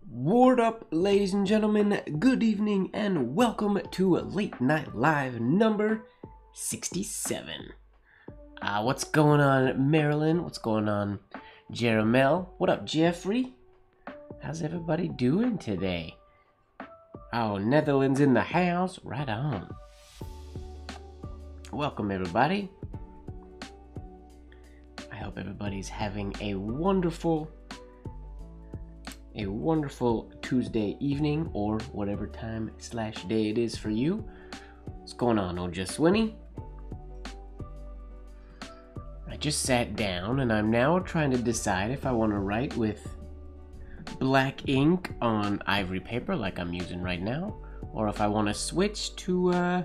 Ward up, ladies and gentlemen, good evening and welcome to Late Night Live number 67. What's going on, Marilyn? What's going on, Jeremel? What up, Jeffrey? How's everybody doing today? Oh, Netherlands in the house? Right on. Welcome, everybody. I hope everybody's having a wonderful Tuesday evening or whatever time/day it is for you. What's going on, old Swinny? I just sat down and I'm now trying to decide if I want to write with black ink on ivory paper like I'm using right now, or if I want to switch to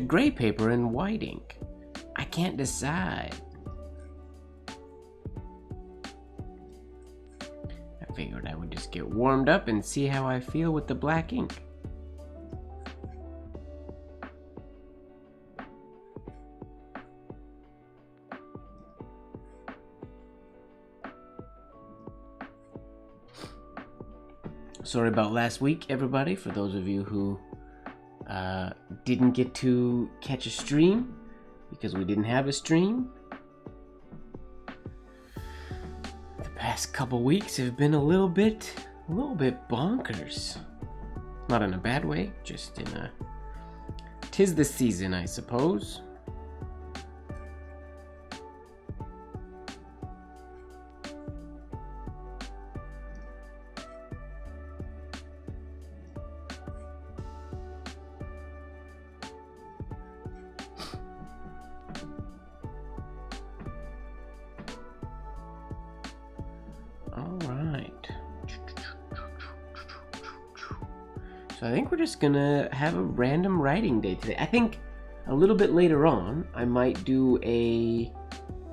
gray paper and white ink. I can't decide. Figured I would just get warmed up and see how I feel with the black ink. Sorry about last week, everybody, for those of you who didn't get to catch a stream because we didn't have a stream. Past couple weeks have been a little bit bonkers. Not in a bad way, just in a 'tis the season, I suppose. So I think we're just gonna have a random writing day today. I think a little bit later on, I might do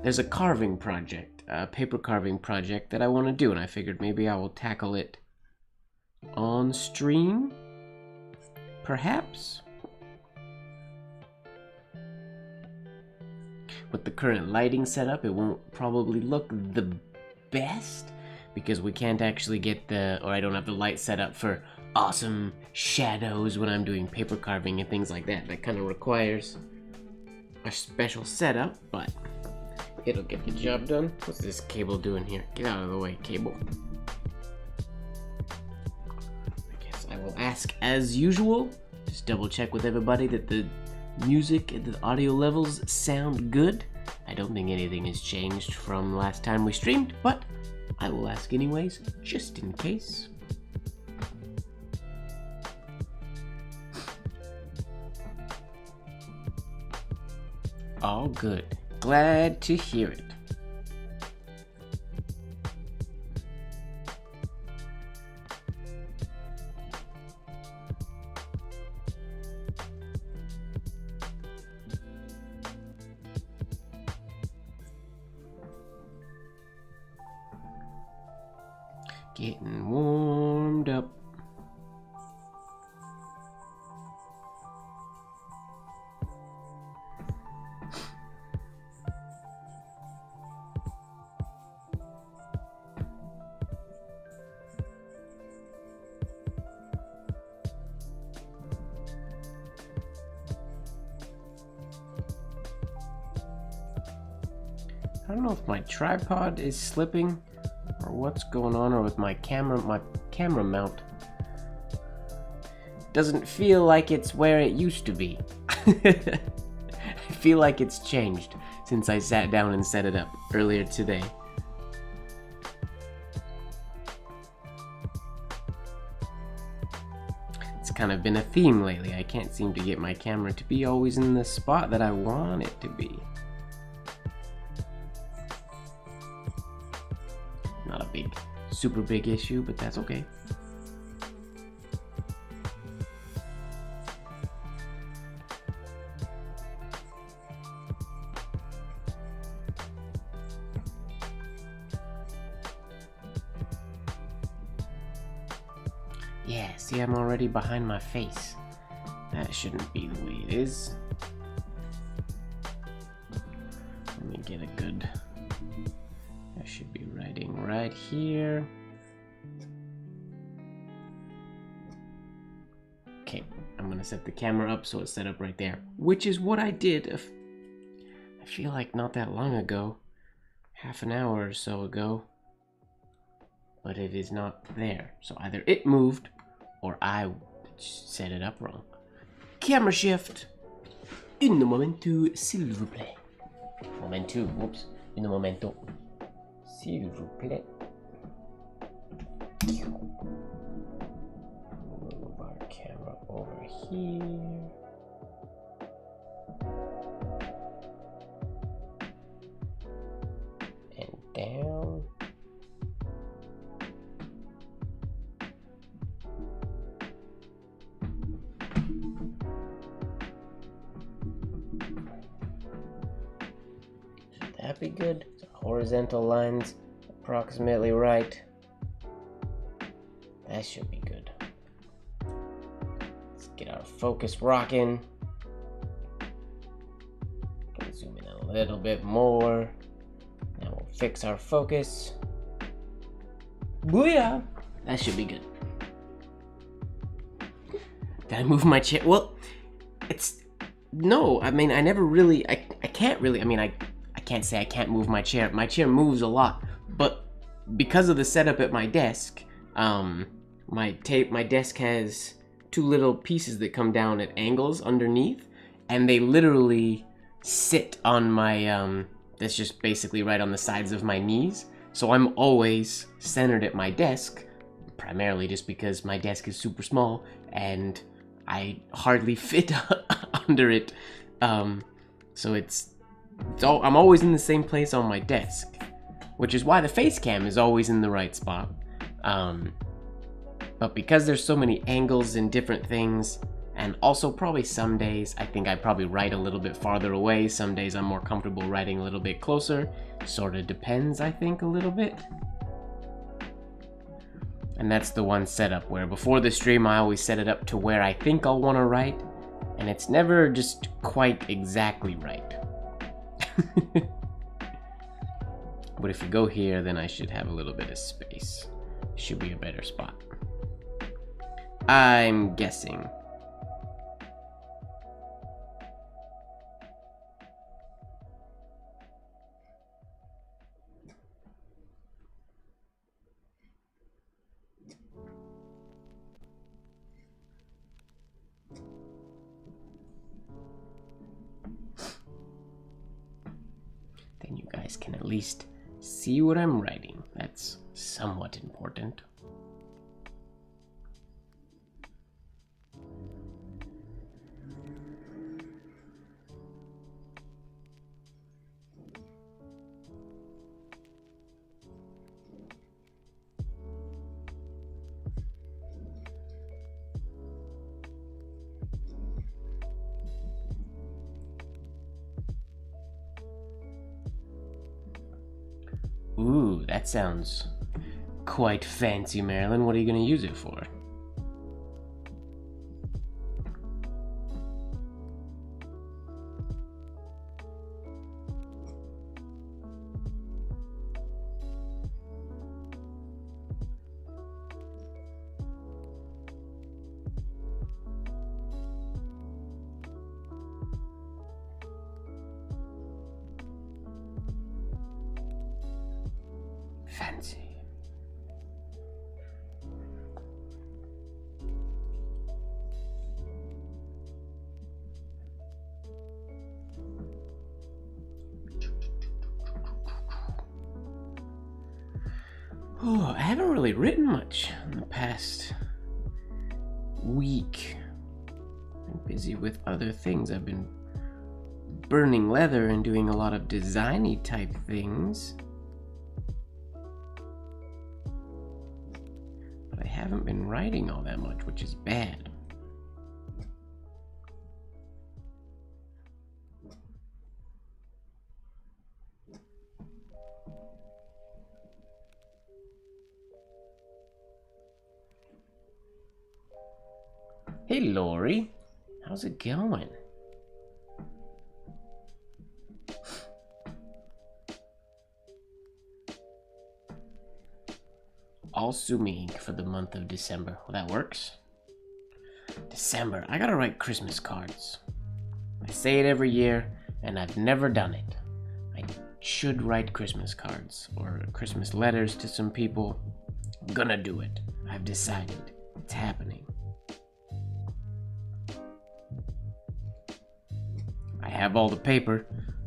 there's a carving project, a paper carving project that I want to do, and I figured maybe I will tackle it on stream, perhaps? With the current lighting setup, it won't probably look the best, because we can't actually get I don't have the light set up for awesome shadows when I'm doing paper carving and things like that. That kind of requires a special setup, but It'll get the job done. What's this cable doing here? Get out of the way, cable. I guess I will ask as usual. Just double check with everybody that the music and the audio levels sound good. I don't think anything has changed from last time we streamed, but I will ask anyways, just in case. All good. Glad to hear it. Getting warmed up. I don't know if my tripod is slipping or what's going on, or with my camera mount doesn't feel like it's where it used to be. I feel like it's changed since I sat down and set it up earlier today. It's kind of been a theme lately. I can't seem to get my camera to be always in the spot that I want it to be. Not a super big issue, but that's okay. Yeah, see, I'm already behind my face. That shouldn't be the way it is. Let me get a good... I should be writing right here. Okay, I'm gonna set the camera up so it's set up right there, which is what I did. I feel like not that long ago, half an hour or so ago, but it is not there. So either it moved or I set it up wrong. Camera shift. Un momento, s'il vous plaît. Momento, whoops. Un momento. S'il vous plaît. Move our camera over here. And down. Should that be good? Horizontal lines approximately right. That should be good. Let's get our focus rocking. Can zoom in a little bit more. Now we'll fix our focus. Booyah! That should be good. Did I move my chair? Well, no, I mean, I never really, I can't really, I mean, I can't say I can't move my chair. My chair moves a lot, but because of the setup at my desk, my desk has two little pieces that come down at angles underneath, and they literally sit on my, that's just basically right on the sides of my knees. So I'm always centered at my desk, primarily just because my desk is super small and I hardly fit under it. So I'm always in the same place on my desk, which is why the face cam is always in the right spot. But because there's so many angles and different things, and also probably some days I think I probably write a little bit farther away, some days I'm more comfortable writing a little bit closer. Sort of depends, I think, a little bit. And that's the one setup where before the stream I always set it up to where I think I'll want to write, and it's never just quite exactly right. But if you go here, then I should have a little bit of space. Should be a better spot, I'm guessing. guys can at least see what I'm writing. That's somewhat important. Ooh, that sounds quite fancy, Marilyn. What are you going to use it for? Fancy. Oh, I haven't really written much in the past week. I'm busy with other things. I've been burning leather and doing a lot of designy type things. But I haven't been writing all that much, which is bad. Hey Lori, how's it going? All sumi for the month of December. Well, that works. December, I gotta write Christmas cards. I say it every year, and I've never done it. I should write Christmas cards or Christmas letters to some people. I'm gonna do it. I've decided. It's happening. I have all the paper.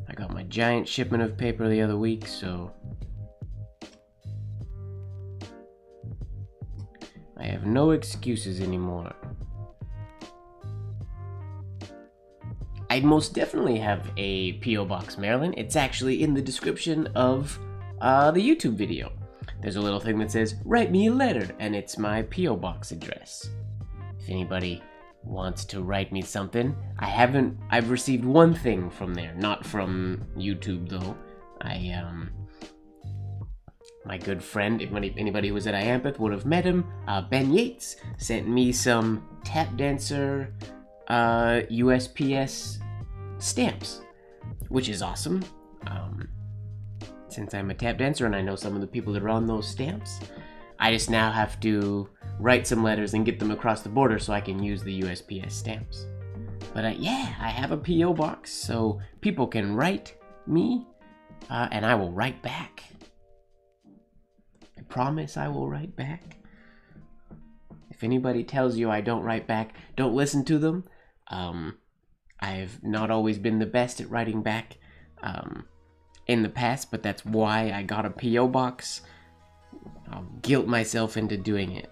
I got my giant shipment of paper the other week, so I have no excuses anymore. I most definitely have a P.O. Box, Marilyn. It's actually in the description of the YouTube video. There's a little thing that says, write me a letter, and it's my P.O. Box address. If anybody wants to write me something, I've received one thing from there, not from YouTube though. My good friend, if anybody who was at IAMPETH would have met him, Ben Yates, sent me some tap dancer USPS stamps, which is awesome. Since I'm a tap dancer and I know some of the people that are on those stamps, I just now have to write some letters and get them across the border so I can use the USPS stamps. But yeah, I have a P.O. box, so people can write me, and I will write back. I promise I will write back. If anybody tells you I don't write back, don't listen to them. I've not always been the best at writing back in the past, but that's why I got a P.O. box. I'll guilt myself into doing it.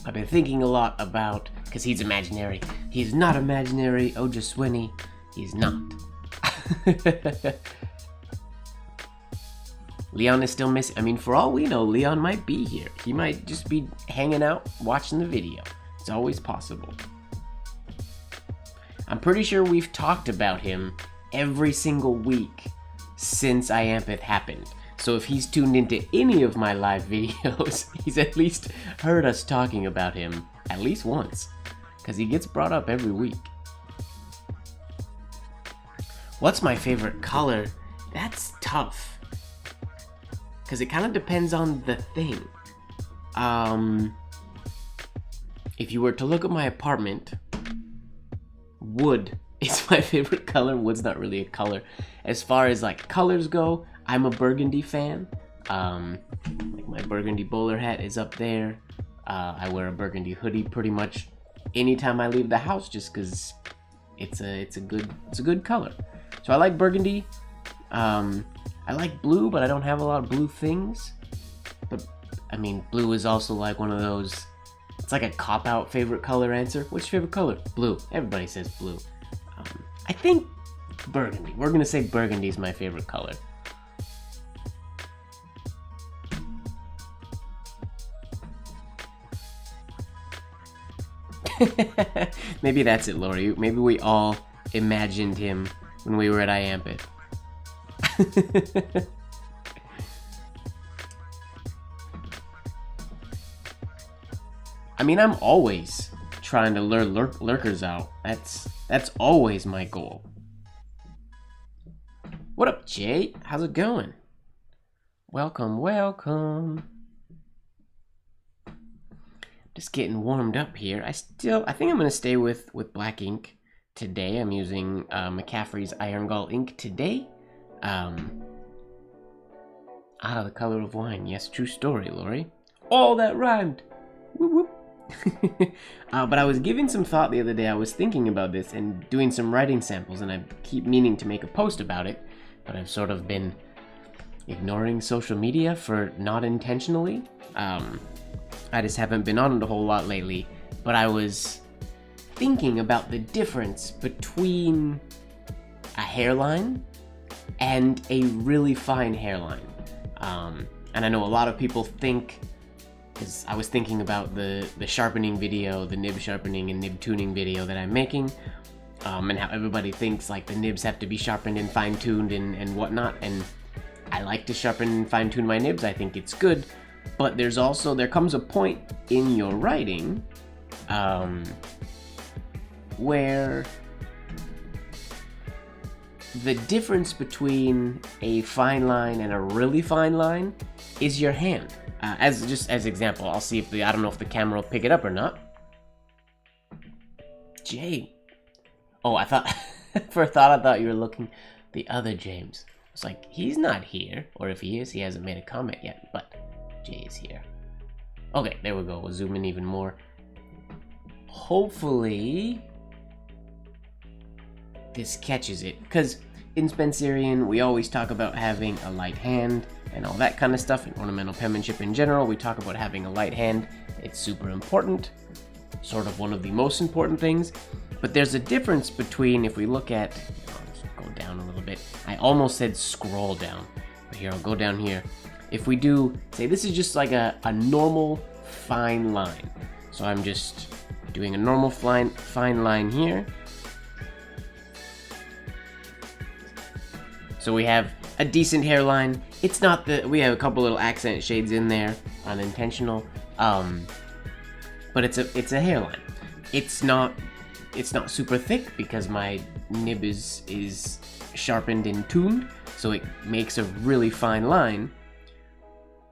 I've been thinking a lot about, because he's imaginary. He's not imaginary, Ojaswini. He's not. Leon is still missing. I mean, for all we know, Leon might be here. He might just be hanging out, watching the video. It's always possible. I'm pretty sure we've talked about him every single week since IAMPETH happened. So if he's tuned into any of my live videos, he's at least heard us talking about him at least once, because he gets brought up every week. What's my favorite color? That's tough, because it kind of depends on the thing. If you were to look at my apartment, wood is my favorite color. Wood's not really a color. As far as like colors go, I'm a burgundy fan. Like my burgundy bowler hat is up there. I wear a burgundy hoodie pretty much anytime I leave the house, just because it's a good color. So I like burgundy. I like blue, but I don't have a lot of blue things. But I mean, blue is also like one of those. It's like a cop-out favorite color answer. What's your favorite color? Blue. Everybody says blue. I think burgundy. We're gonna say burgundy is my favorite color. Maybe that's it, Lori. Maybe we all imagined him when we were at IAMPIT. I mean, I'm always trying to lure lurkers out. That's always my goal. What up, Jay? How's it going? Welcome, welcome. Just getting warmed up here. I think I'm gonna stay with black ink today. I'm using McCaffrey's Iron Gall ink today. The color of wine. Yes, true story, Lori. Oh, that rhymed. Whoop whoop. But I was giving some thought the other day. I was thinking about this and doing some writing samples, and I keep meaning to make a post about it, but I've sort of been ignoring social media for not intentionally. I just haven't been on it a whole lot lately, but I was thinking about the difference between a hairline and a really fine hairline. And I know a lot of people think, because I was thinking about the sharpening video, the nib sharpening and nib tuning video that I'm making, and how everybody thinks like the nibs have to be sharpened and fine-tuned and whatnot, and I like to sharpen and fine-tune my nibs. I think it's good, but there comes a point in your writing where the difference between a fine line and a really fine line is your hand. As example, I'll see if I don't know if the camera will pick it up or not. Jay. Oh, I thought I thought you were looking the other James. It's like, he's not here, or if he is, he hasn't made a comment yet, but Jay is here. Okay, there we go. We'll zoom in even more. Hopefully this catches it, because in Spencerian we always talk about having a light hand and all that kind of stuff. In ornamental penmanship in general, we talk about having a light hand. It's super important, sort of one of the most important things. But there's a difference between, if we look at, let's go down a little bit. I almost said scroll down, but here, I'll go down here. If we do, say this is just like a normal fine line. So I'm just doing a normal fine line here. So we have a decent hairline. It's not we have a couple little accent shades in there, unintentional, but it's a hairline. It's not super thick because my nib is sharpened and tuned, so it makes a really fine line.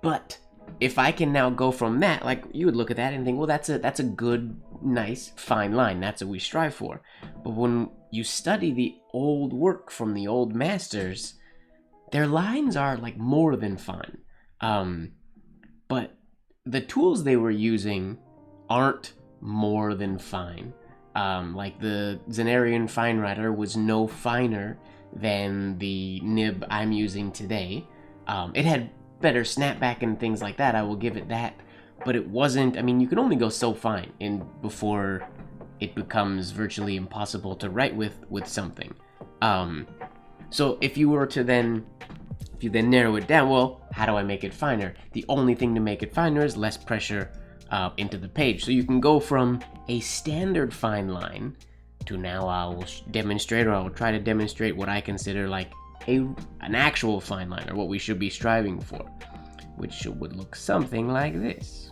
But if I can now go from that, like you would look at that and think, well, that's a good, nice, fine line. That's what we strive for. But when you study the old work from the old masters, their lines are like more than fine. But the tools they were using aren't more than fine. Like the Zenarian Fine Writer was no finer than the nib I'm using today. It had better snapback and things like that, I will give it that, but it wasn't, I mean, you can only go so fine before it becomes virtually impossible to write with something. So if you then narrow it down, well, how do I make it finer? The only thing to make it finer is less pressure into the page. So you can go from a standard fine line to, now I will demonstrate, or I will try to demonstrate what I consider like an actual fine line, or what we should be striving for, which would look something like this.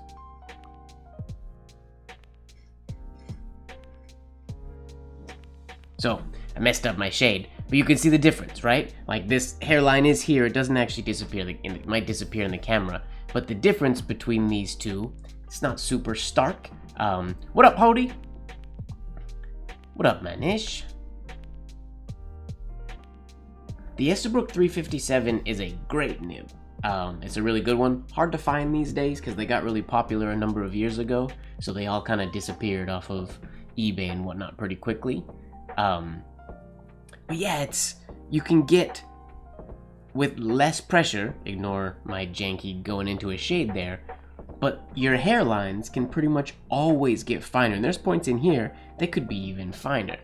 So I messed up my shade, but you can see the difference, right? Like this hairline is here, it doesn't actually disappear, it might disappear in the camera, but the difference between these two, it's not super stark. What up, Hody? What up, Manish? The Estabrook 357 is a great nib. It's a really good one. Hard to find these days because they got really popular a number of years ago, so they all kind of disappeared off of eBay and whatnot pretty quickly. But yeah, you can get with less pressure, ignore my janky going into a shade there, but your hairlines can pretty much always get finer. And there's points in here that could be even finer.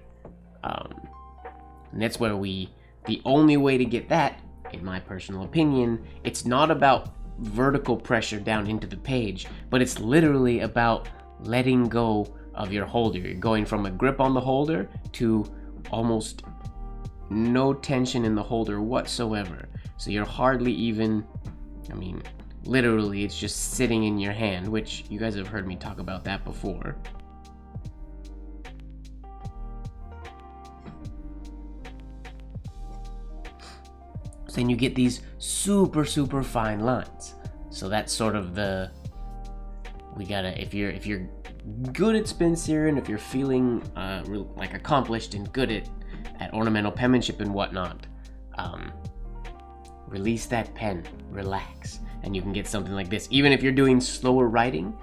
And that's where the only way to get that, in my personal opinion, it's not about vertical pressure down into the page, but it's literally about letting go of your holder. You're going from a grip on the holder to almost no tension in the holder whatsoever. So you're hardly even, I mean, literally it's just sitting in your hand, which you guys have heard me talk about that before. So then you get these super fine lines. So that's sort of if you're good at spin searing, if you're feeling like accomplished and good at ornamental penmanship and whatnot, release that pen, relax, and you can get something like this. Even if you're doing slower writing,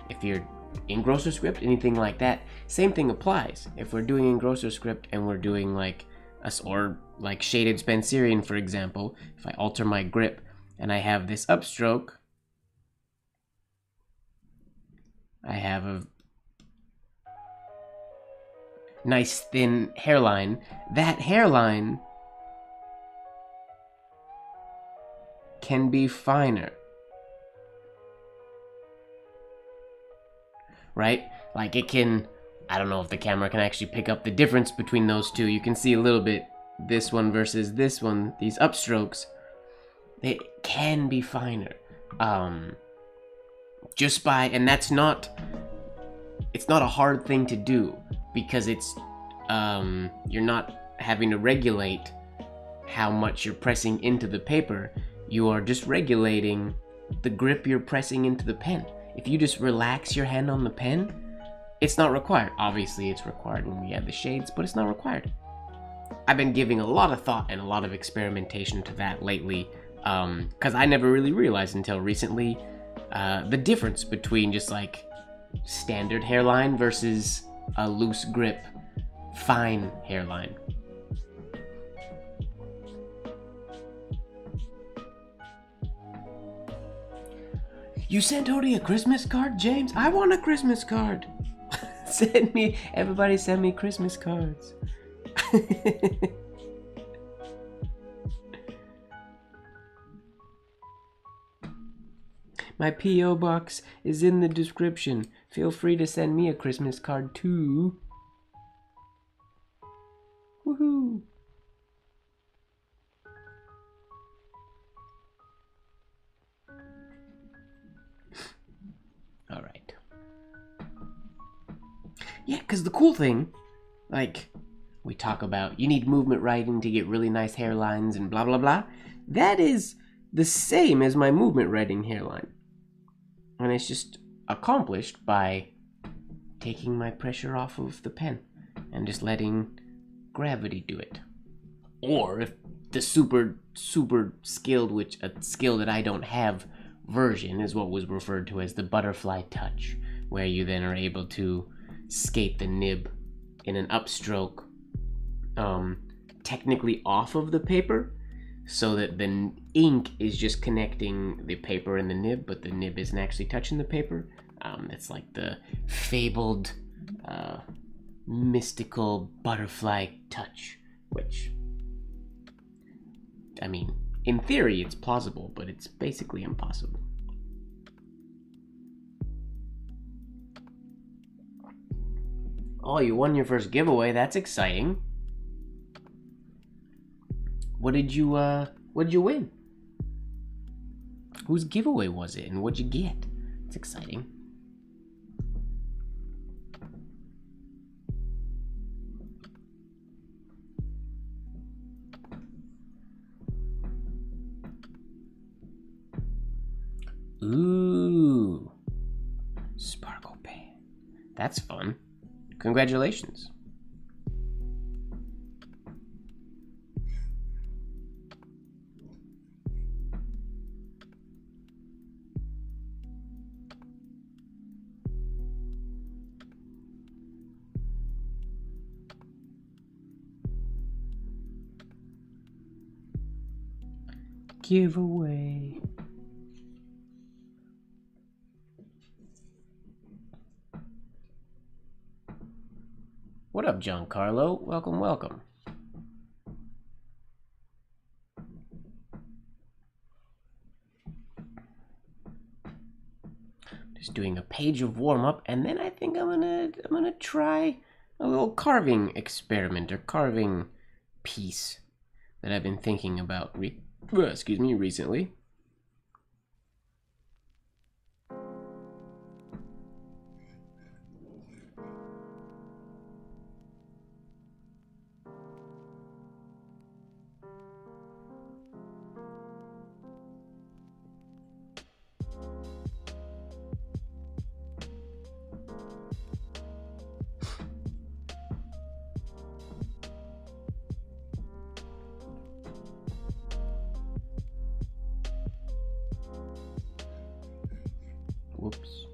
if you're engrosser script, anything like that, same thing applies. If we're doing engrosser script and we're doing like shaded Spencerian, for example, if I alter my grip and I have this upstroke, I have a nice thin hairline. That hairline can be finer, right? Like it can, I don't know if the camera can actually pick up the difference between those two. You can see a little bit, this one versus this one, these upstrokes, they can be finer. Just by, and it's not a hard thing to do because it's, you're not having to regulate how much you're pressing into the paper. You are just regulating the grip you're pressing into the pen. If you just relax your hand on the pen, it's not required. Obviously, it's required when we add the shades, but it's not required. I've been giving a lot of thought and a lot of experimentation to that lately, because I never really realized until recently the difference between just like standard hairline versus a loose grip, fine hairline. You sent Odie a Christmas card, James? I want a Christmas card. Everybody send me Christmas cards. My P.O. box is in the description. Feel free to send me a Christmas card too. Woohoo! Alright. Yeah, because the cool thing, like, we talk about you need movement writing to get really nice hairlines and blah blah blah. That is the same as my movement writing hairline. And it's just accomplished by taking my pressure off of the pen and just letting gravity do it. Or if the super skilled, which a skill that I don't have version is what was referred to as the butterfly touch, where you then are able to skate the nib in an upstroke technically off of the paper, so that the ink is just connecting the paper and the nib, but the nib isn't actually touching the paper. It's like the fabled mystical butterfly touch, which, I mean, in theory it's plausible, but it's basically impossible. Oh, you won your first giveaway. That's exciting. What did you win? Whose giveaway was it, and what'd you get? It's exciting. Ooh, sparkle pen. That's fun. Congratulations. giveaway. What up, Giancarlo? Welcome, welcome. Just doing a page of warm-up, and then I think I'm gonna try a little carving experiment or carving piece that I've been thinking about recently. Whoops.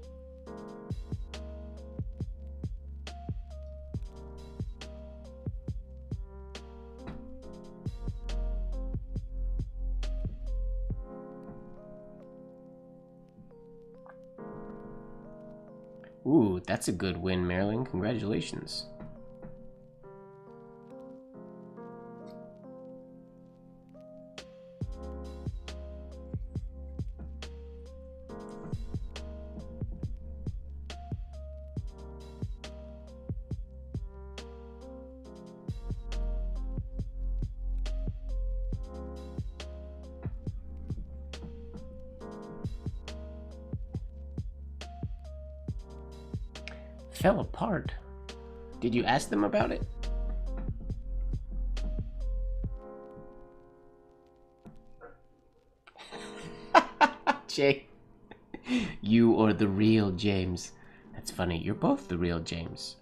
Ooh, that's a good win, Marilyn. Congratulations. Fell apart. Did you ask them about it? Jay, you or the real James? That's funny, you're both the real James.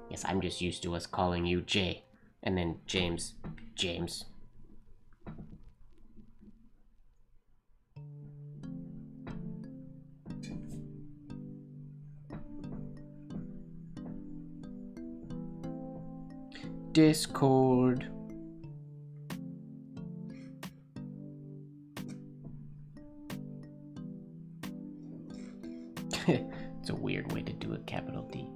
Yes, I'm just used to us calling you Jay, and then James. Discord. It's a weird way to do a capital D.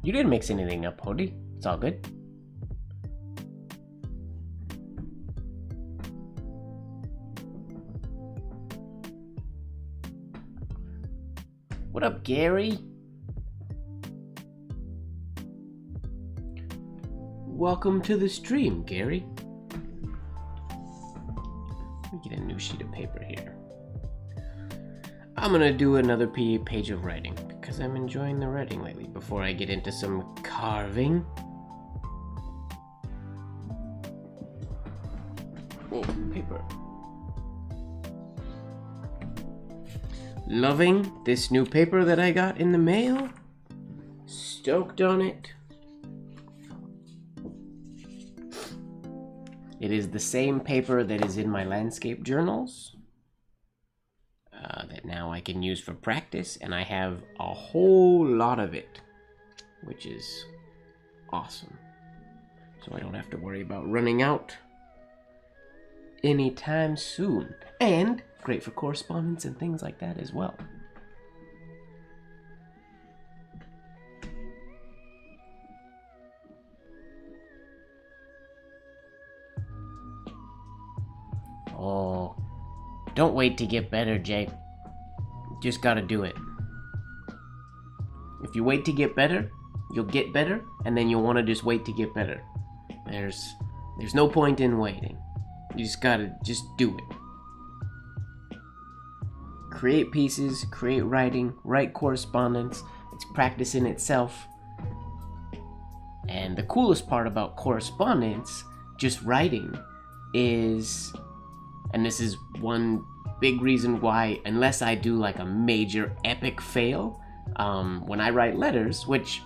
You didn't mix anything up, Hody. It's all good. What up, Gary? Welcome to the stream, Gary. Let me get a new sheet of paper here. I'm gonna do another page of writing because I'm enjoying the writing lately before I get into some carving. Oh, paper. Loving this new paper that I got in the mail. Stoked on it. It is the same paper that is in my landscape journals. That now I can use for practice, and I have a whole lot of it, which is awesome. So I don't have to worry about running out anytime soon. And great for correspondence and things like that as well. Oh, don't wait to get better, Jay. Just gotta do it. If you wait to get better, you'll get better, and then you'll want to just wait to get better. There's no point in waiting. You just gotta do it. Create pieces, create writing, write correspondence. It's practice in itself. And the coolest part about correspondence, just writing, is, and this is one big reason why, unless I do like a major epic fail, when I write letters, which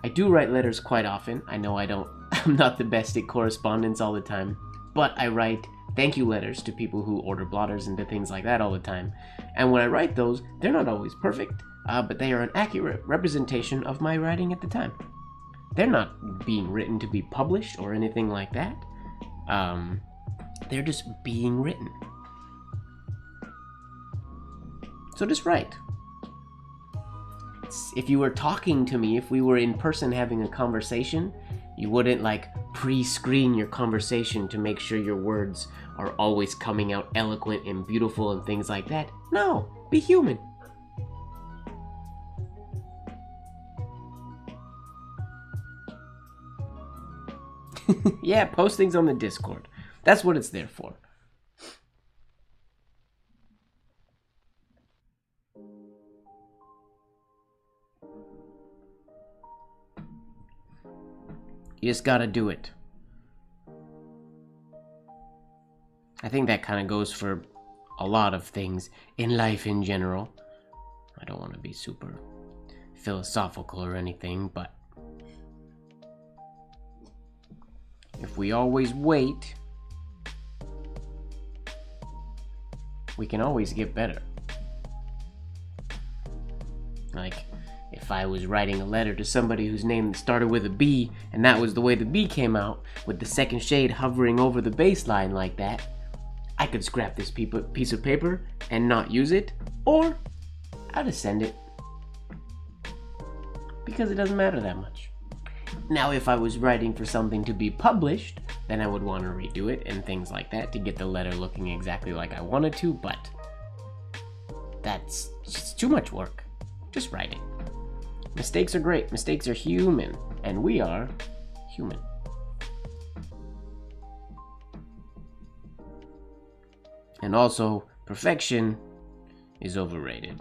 I do write letters quite often. I know I'm not the best at correspondence all the time, but I write thank you letters to people who order blotters and to things like that all the time. And when I write those, they're not always perfect, but they are an accurate representation of my writing at the time. They're not being written to be published or anything like that. They're just being written. So just write. If you were talking to me, if we were in person having a conversation, you wouldn't like pre-screen your conversation to make sure your words are always coming out eloquent and beautiful and things like that. No, be human. Yeah, post things on the Discord. That's what it's there for. You just gotta do it. I think that kind of goes for a lot of things in life in general. I don't want to be super philosophical or anything, but if we always wait, we can always get better. Like, if I was writing a letter to somebody whose name started with a B, and that was the way the B came out, with the second shade hovering over the baseline like that, I could scrap this piece of paper and not use it, or I'd just send it. Because it doesn't matter that much. Now, if I was writing for something to be published, then I would want to redo it and things like that to get the letter looking exactly like I wanted to, but that's just too much work. Just write it. Mistakes are great. Mistakes are human, and we are human. And also, perfection is overrated.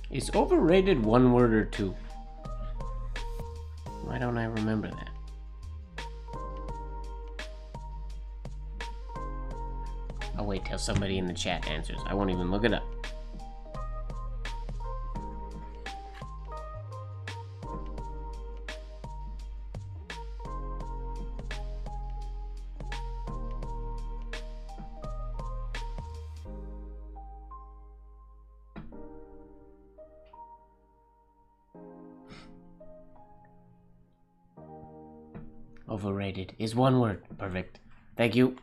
Is overrated one word or two? Why don't I remember that? I'll wait till somebody in the chat answers. I won't even look it up. Overrated is one word. Perfect. Thank you.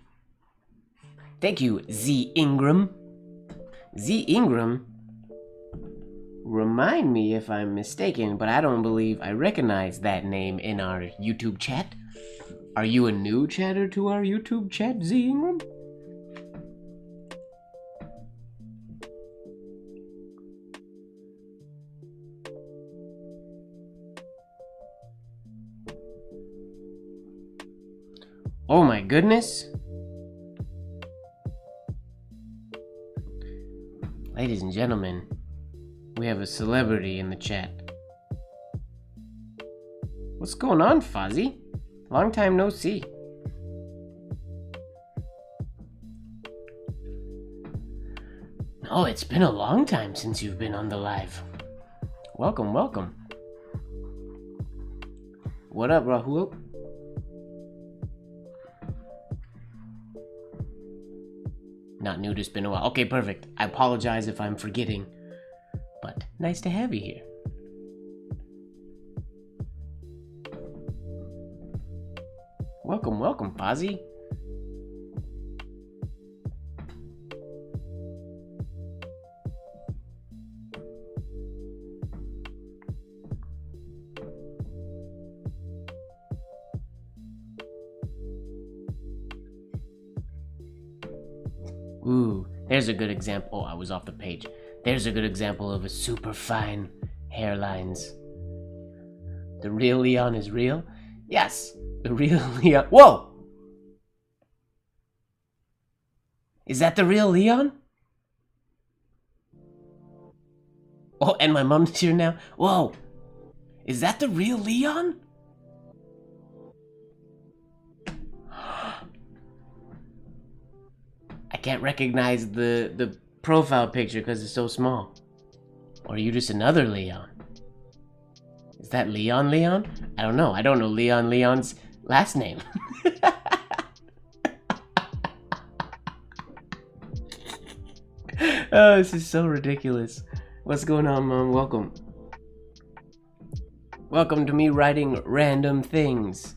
Thank you, Z Ingram. Z Ingram? Remind me if I'm mistaken, but I don't believe I recognize that name in our YouTube chat. Are you a new chatter to our YouTube chat, Z Ingram? Oh my goodness. Ladies and gentlemen, we have a celebrity in the chat. What's going on, Fozzie? Long time no see. Oh, it's been a long time since you've been on the live. Welcome, welcome. What up, Rahul? Not new, just been a while. Okay, perfect. I apologize if I'm forgetting, but nice to have you here. Welcome, welcome, Fozzie. Ooh, there's a good example. Oh, I was off the page. There's a good example of a super fine hairlines. The real Leon is real? Yes, the real Leon. Whoa! Is that the real Leon? Oh, and my mom's here now. Whoa! Is that the real Leon? I can't recognize the profile picture because it's so small. Or are you just another Leon? Is that Leon Leon? I don't know. I don't know Leon Leon's last name. Oh, this is so ridiculous. What's going on, Mom? Welcome. Welcome to me writing random things.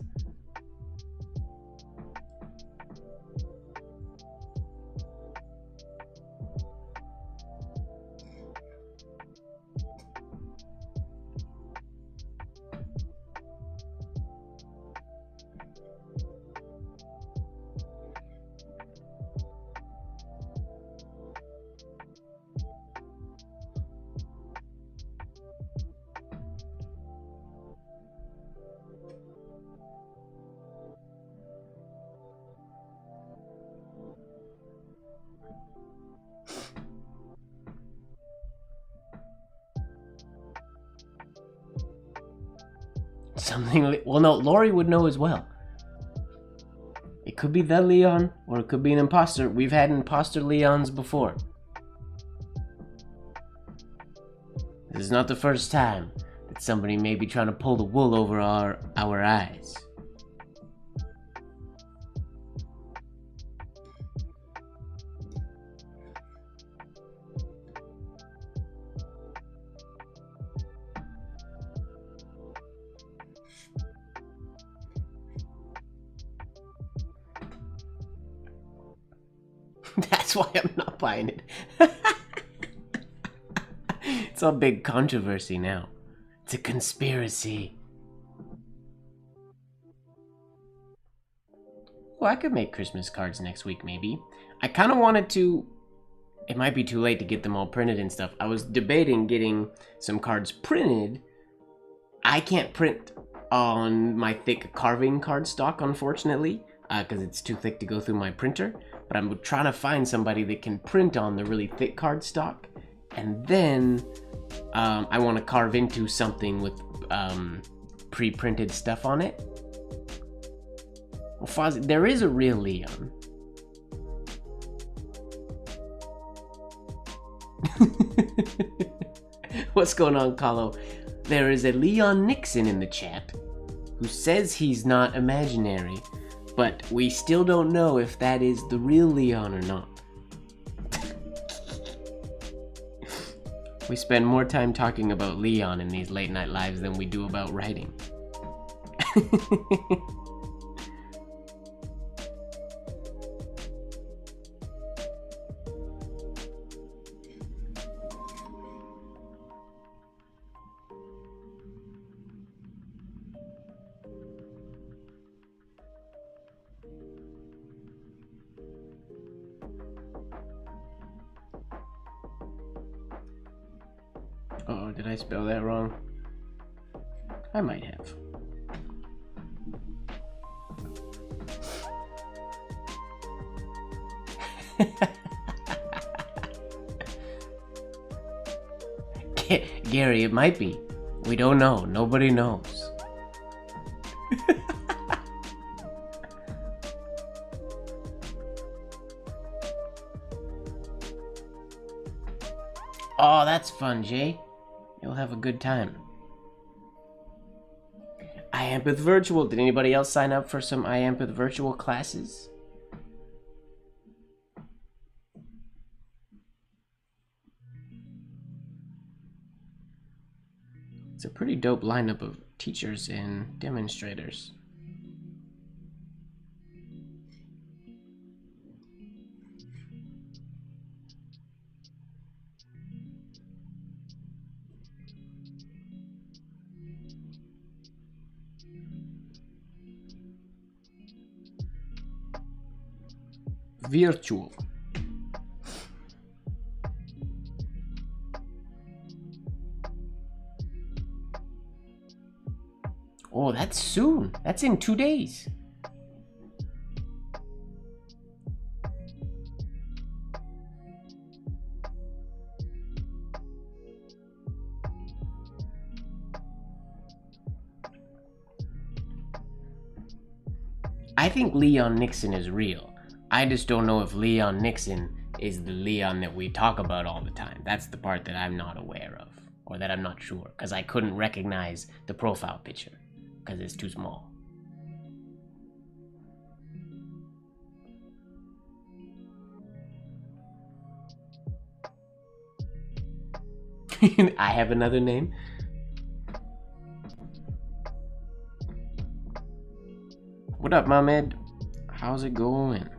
Something. Well, no, Lori would know as well. It could be the Leon, or it could be an imposter. We've had imposter Leons before. This is not the first time that somebody may be trying to pull the wool over our eyes. That's why I'm not buying it. It's a big controversy now. It's a conspiracy. Well, I could make Christmas cards next week, maybe. I kind of wanted to... It might be too late to get them all printed and stuff. I was debating getting some cards printed. I can't print on my thick carving cardstock, unfortunately, because it's too thick to go through my printer. But I'm trying to find somebody that can print on the really thick cardstock, and then I want to carve into something with pre-printed stuff on it. Well, Fozzie, there is a real Leon. What's going on, Kahlo? There is a Leon Nixon in the chat who says he's not imaginary. But we still don't know if that is the real Leon or not. We spend more time talking about Leon in these late night lives than we do about writing. Uh-oh, did I spell that wrong? I might have. Gary, it might be. We don't know. Nobody knows. Oh, that's fun, Jay. You'll have a good time. iAmp with Virtual. Did anybody else sign up for some iAmp with Virtual classes? It's a pretty dope lineup of teachers and demonstrators. Virtual. Oh, that's soon. That's in 2 days. I think Leon Nixon is real. I just don't know if Leon Nixon is the Leon that we talk about all the time. That's the part that I'm not aware of, or that I'm not sure, because I couldn't recognize the profile picture, because it's too small. I have another name? What up, Mohamed? How's it going?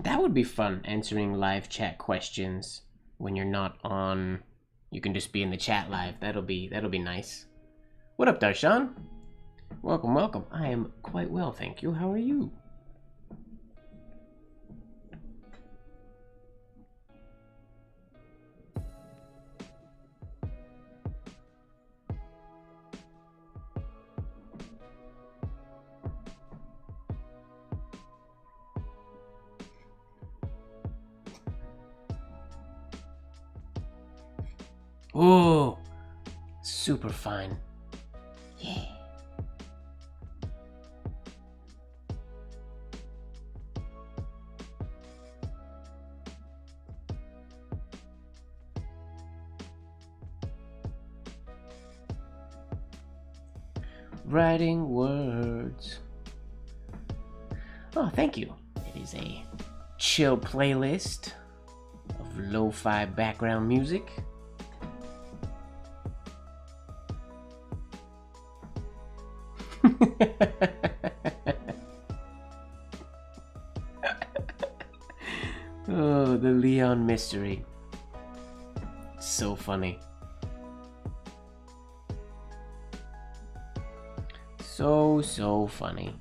That would be fun, answering live chat questions when you're not on. You can just be in the chat live. That'll be nice. What up, Darshan? Welcome, welcome. I am quite well, thank you. How are you? Oh, super fine. Yeah. Writing words. Oh, thank you. It is a chill playlist of lo-fi background music. Oh, the Leon mystery. So funny. So funny.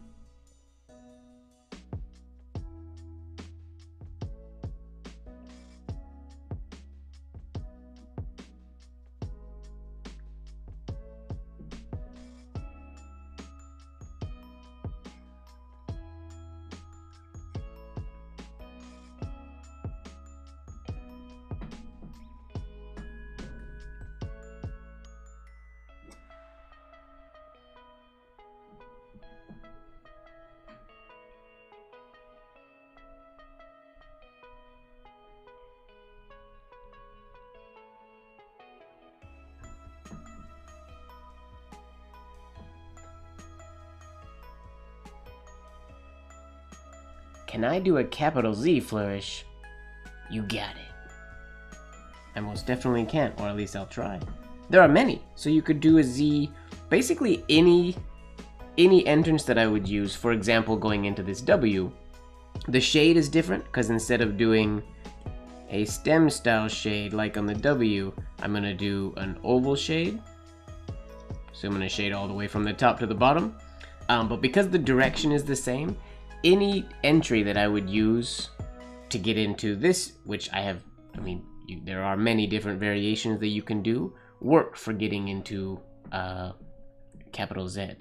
Can I do a capital Z flourish? You got it. I most definitely can, or at least I'll try. There are many, so you could do a Z, basically any entrance that I would use. For example, going into this W, the shade is different, because instead of doing a stem style shade like on the W, I'm going to do an oval shade. So I'm going to shade all the way from the top to the bottom. But because the direction is the same, any entry that I would use to get into this, which I have, there are many different variations that you can do, work for getting into capital Z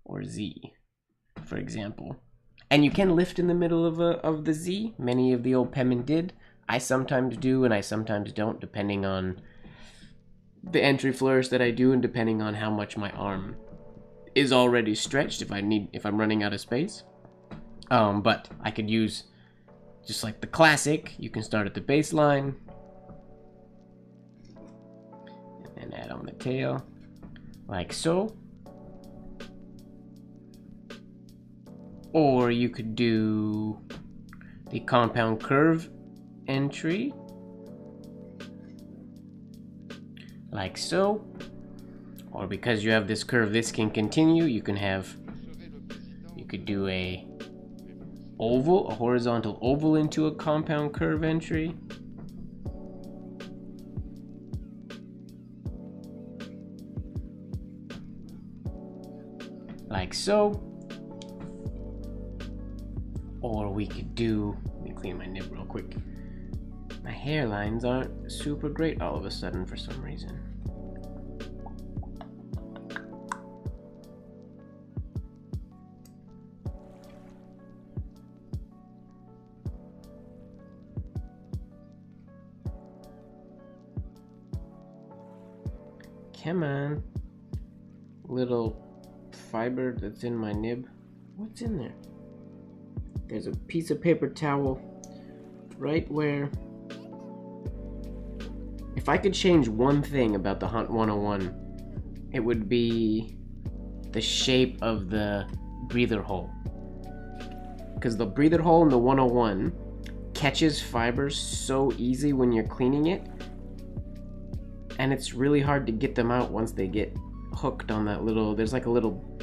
or Z, for example. And you can lift in the middle of the Z. Many of the old penmen did. I sometimes do and I sometimes don't, depending on the entry flourish that I do and depending on how much my arm is already stretched if I'm running out of space. But I could use just like the classic. You can start at the baseline and add on the tail like so. Or you could do the compound curve entry, like so. Or because you have this curve, this can continue. You could do a oval, a horizontal oval into a compound curve entry. Like so. Or we could do, let me clean my nib real quick. My hairlines aren't super great all of a sudden for some reason. Come on, little fiber that's in my nib. What's in there? There's a piece of paper towel right where... If I could change one thing about the Hunt 101, it would be the shape of the breather hole. Because the breather hole in the 101 catches fibers so easy when you're cleaning it, and it's really hard to get them out once they get hooked on that little... There's like a little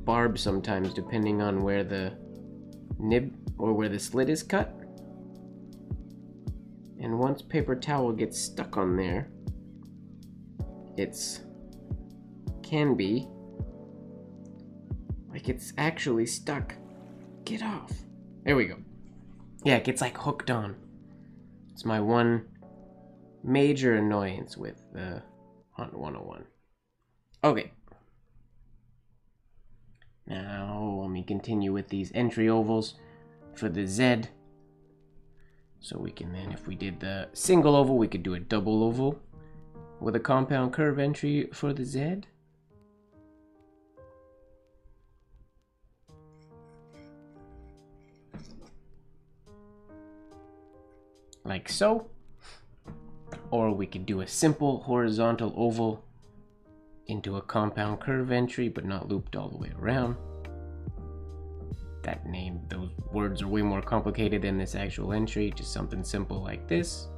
barb sometimes depending on where the nib or where the slit is cut. And once paper towel gets stuck on there, can be like it's actually stuck. Get off. There we go. Yeah, it gets like hooked on. It's my one major annoyance with the Hunt 101. Okay. Now let me continue with these entry ovals for the Z. So we can then, if we did the single oval, we could do a double oval with a compound curve entry for the Z. Like so. Or we could do a simple horizontal oval into a compound curve entry, but not looped all the way around. Those words are way more complicated than this actual entry. Just something simple like this.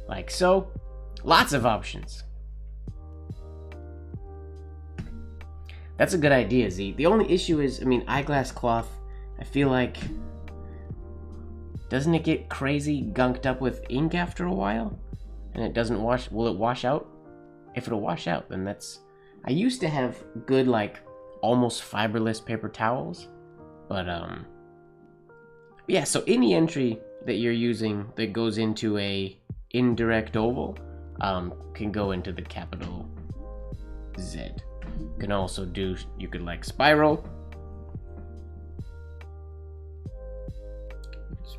Like so. Lots of options. That's a good idea, Z. The only issue is, eyeglass cloth, I feel like, doesn't it get crazy gunked up with ink after a while? And it doesn't wash, will it wash out? If it'll wash out, then that's... I used to have good, almost fiberless paper towels, but yeah, so any entry that you're using that goes into a indirect oval can go into the capital Z. You can also do, you could spiral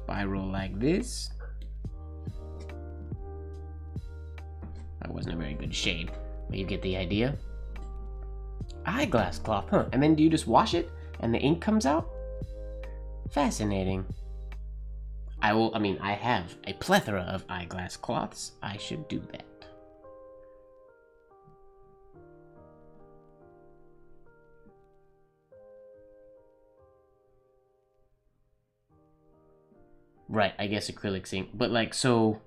like this. That wasn't a very good shade, but you get the idea. Eyeglass cloth, huh? And then do you just wash it and the ink comes out? Fascinating. I have a plethora of eyeglass cloths. I should do that. Right, I guess acrylic ink. But so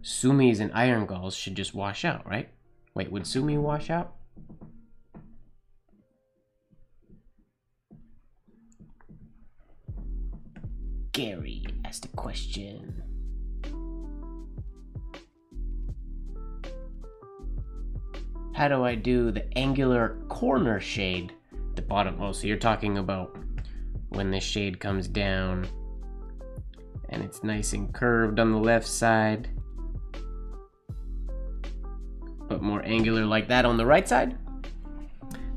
Sumis and iron galls should just wash out, right? Wait, would Sumi wash out? Gary asked a question. How do I do the angular corner shade at the bottom? Oh, so you're talking about when the shade comes down and it's nice and curved on the left side, but more angular like that on the right side?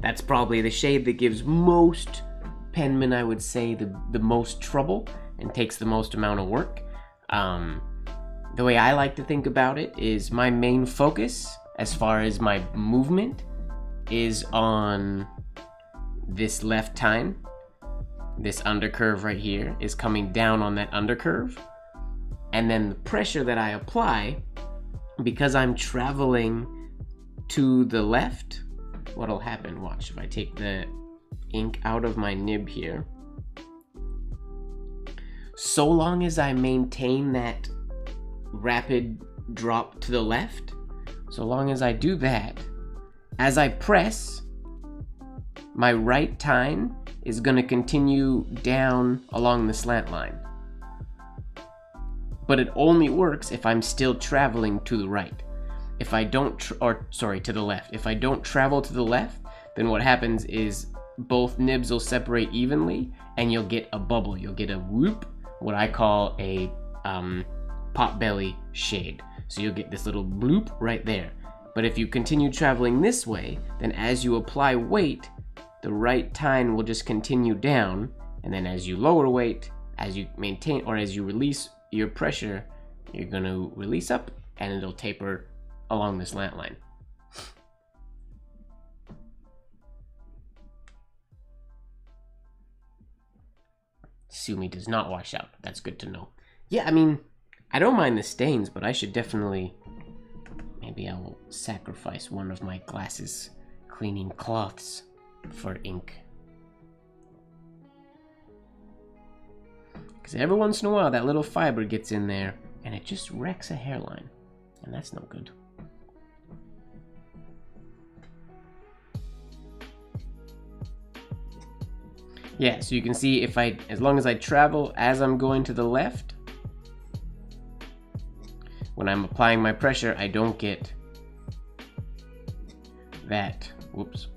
That's probably the shade that gives most penmen, I would say, the most trouble and takes the most amount of work. The way I like to think about it is my main focus, as far as my movement, is on this left tine. This undercurve right here is coming down on that undercurve. And then the pressure that I apply, because I'm traveling to the left, what'll happen, watch, if I take the ink out of my nib here, so long as I maintain that rapid drop to the left, so long as I do that, as I press, my right tine is going to continue down along the slant line. But it only works if I'm still traveling to the right. If I don't, to the left. If I don't travel to the left, then what happens is both nibs will separate evenly and you'll get a bubble. You'll get a whoop, what I call a potbelly shade. So you'll get this little bloop right there. But if you continue traveling this way, then as you apply weight, the right tine will just continue down, and then as you lower weight, as you maintain, or as you release your pressure, you're going to release up, and it'll taper along the slant line. Sumi does not wash out. That's good to know. Yeah, I mean, I don't mind the stains, but I should definitely... Maybe I will sacrifice one of my glasses cleaning cloths for ink. Because every once in a while that little fiber gets in there and it just wrecks a hairline. And that's no good. Yeah, so you can see if as long as I travel as I'm going to the left, when I'm applying my pressure, I don't get that, whoops,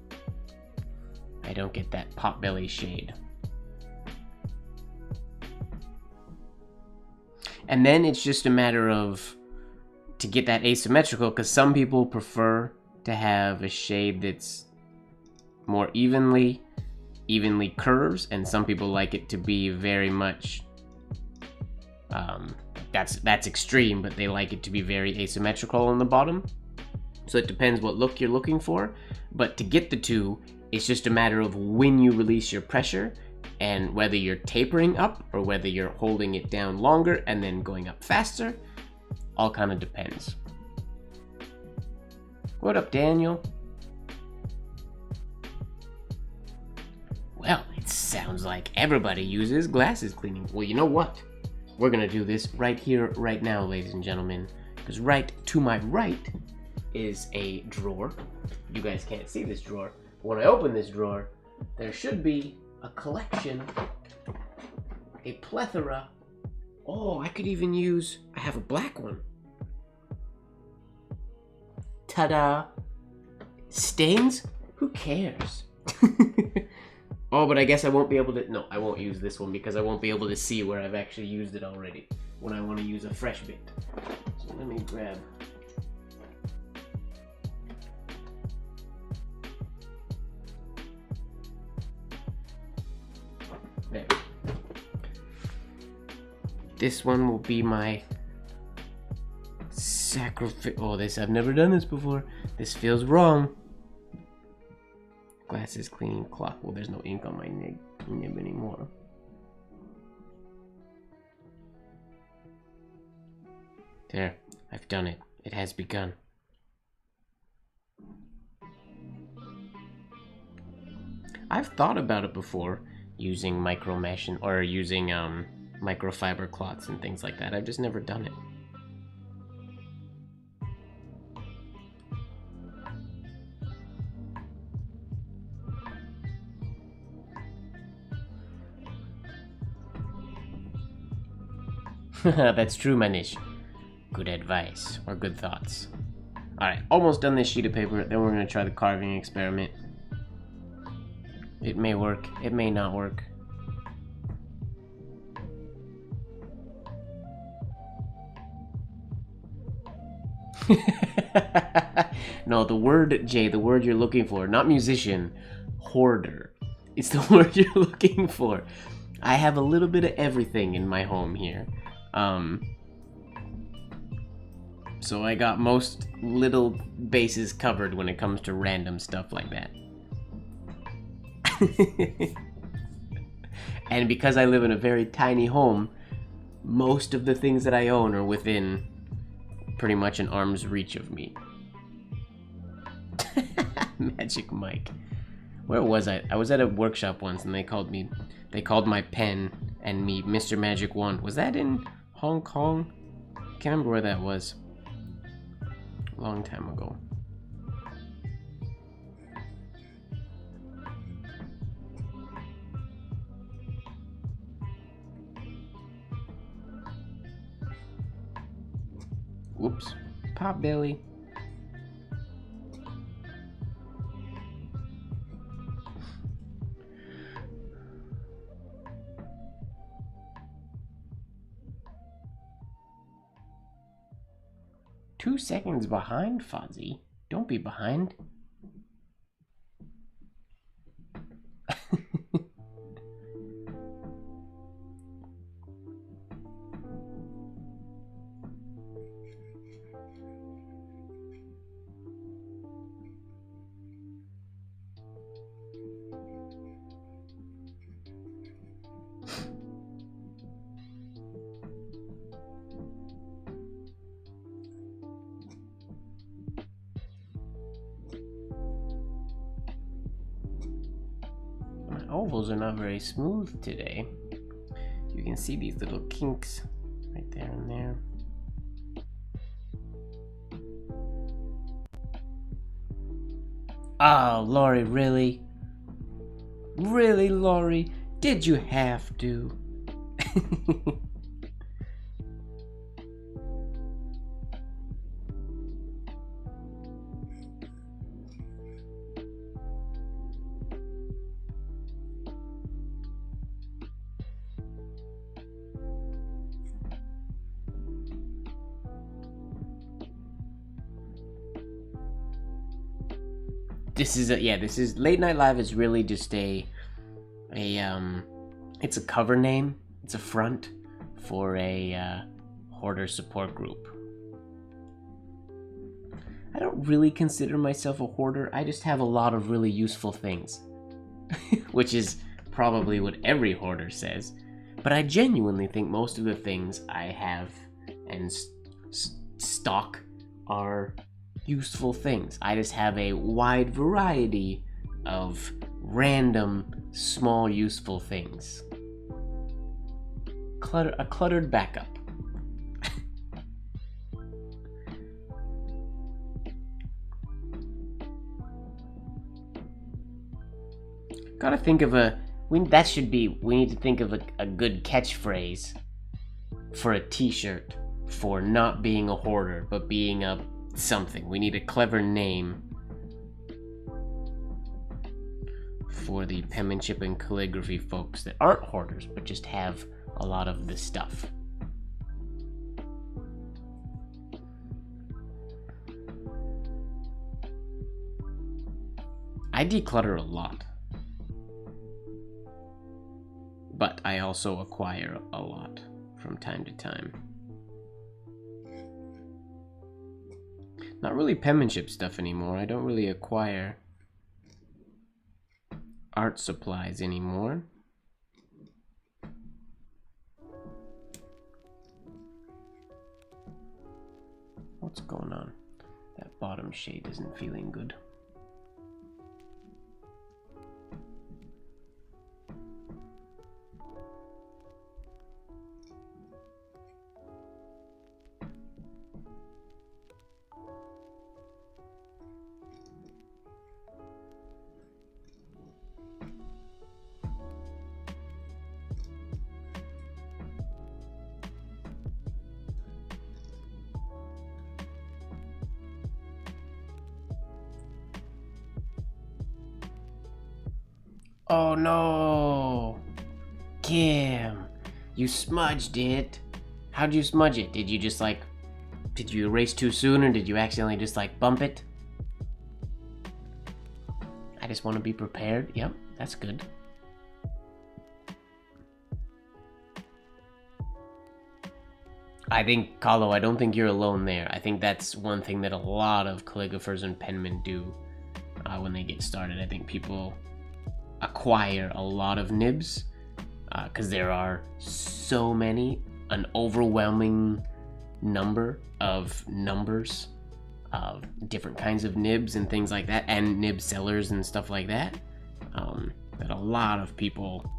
I don't get that potbelly shade. And then it's just a matter of, to get that asymmetrical, because some people prefer to have a shade that's more evenly curves, and some people like it to be very much, that's extreme, but they like it to be very asymmetrical on the bottom. So it depends what look you're looking for, but to get the two, it's just a matter of when you release your pressure and whether you're tapering up or whether you're holding it down longer and then going up faster. All kind of depends. What up, Daniel? Well, it sounds like everybody uses glasses cleaning. Well, you know what? We're gonna do this right here, right now, ladies and gentlemen. Because right to my right is a drawer. You guys can't see this drawer. But when I open this drawer, there should be a collection, a plethora. Oh, I could even use, I have a black one. Ta-da! Stains? Who cares? Oh, but I guess I won't be able to... No, I won't use this one because I won't be able to see where I've actually used it already when I want to use a fresh bit. So let me grab... There. This one will be my sacrifice... Oh, I've never done this before. This feels wrong. Glasses cleaning cloth. Well, there's no ink on my nib anymore. There, I've done it. It has begun. I've thought about it before, using micro mesh or using microfiber cloths and things like that. I've just never done it. That's true, Manish. Good advice, or good thoughts. Alright, almost done this sheet of paper, then we're going to try the carving experiment. It may work, it may not work. No, the word, Jay, the word you're looking for, not musician, hoarder. It's the word you're looking for. I have a little bit of everything in my home here. So I got most little bases covered when it comes to random stuff like that. And because I live in a very tiny home, most of the things that I own are within pretty much an arm's reach of me. Magic Mike. Where was I? I was at a workshop once and they called my pen and meet MrMGWard. Was that in Hong Kong? Can't remember where that was. A long time ago. Whoops. Potbelly. Two seconds behind, Fozzie. Don't be behind. Ovals are not very smooth today. You can see these little kinks right there and there. Oh, Laurie, really? Really, Laurie? Did you have to? This is Late Night Live is really just it's a cover name. It's a front for a hoarder support group. I don't really consider myself a hoarder. I just have a lot of really useful things, which is probably what every hoarder says. But I genuinely think most of the things I have and stock are useful things. I just have a wide variety of random, small, useful things. A cluttered backup. Gotta think of we need to think of a good catchphrase for a t-shirt for not being a hoarder, but being a something. We need a clever name for the penmanship and calligraphy folks that aren't hoarders, but just have a lot of this stuff. I declutter a lot, but I also acquire a lot from time to time. Not really penmanship stuff anymore. I don't really acquire art supplies anymore. What's going on? That bottom shade isn't feeling good. Oh no! Kim, you smudged it. How'd you smudge it? Did you erase too soon, or did you accidentally just bump it? I just want to be prepared. Yep, that's good. I think, Kahlo, I don't think you're alone there. I think that's one thing that a lot of calligraphers and penmen do when they get started. I think people acquire a lot of nibs because there are so many, an overwhelming number of numbers of different kinds of nibs and things like that, and nib sellers and stuff like that, that a lot of people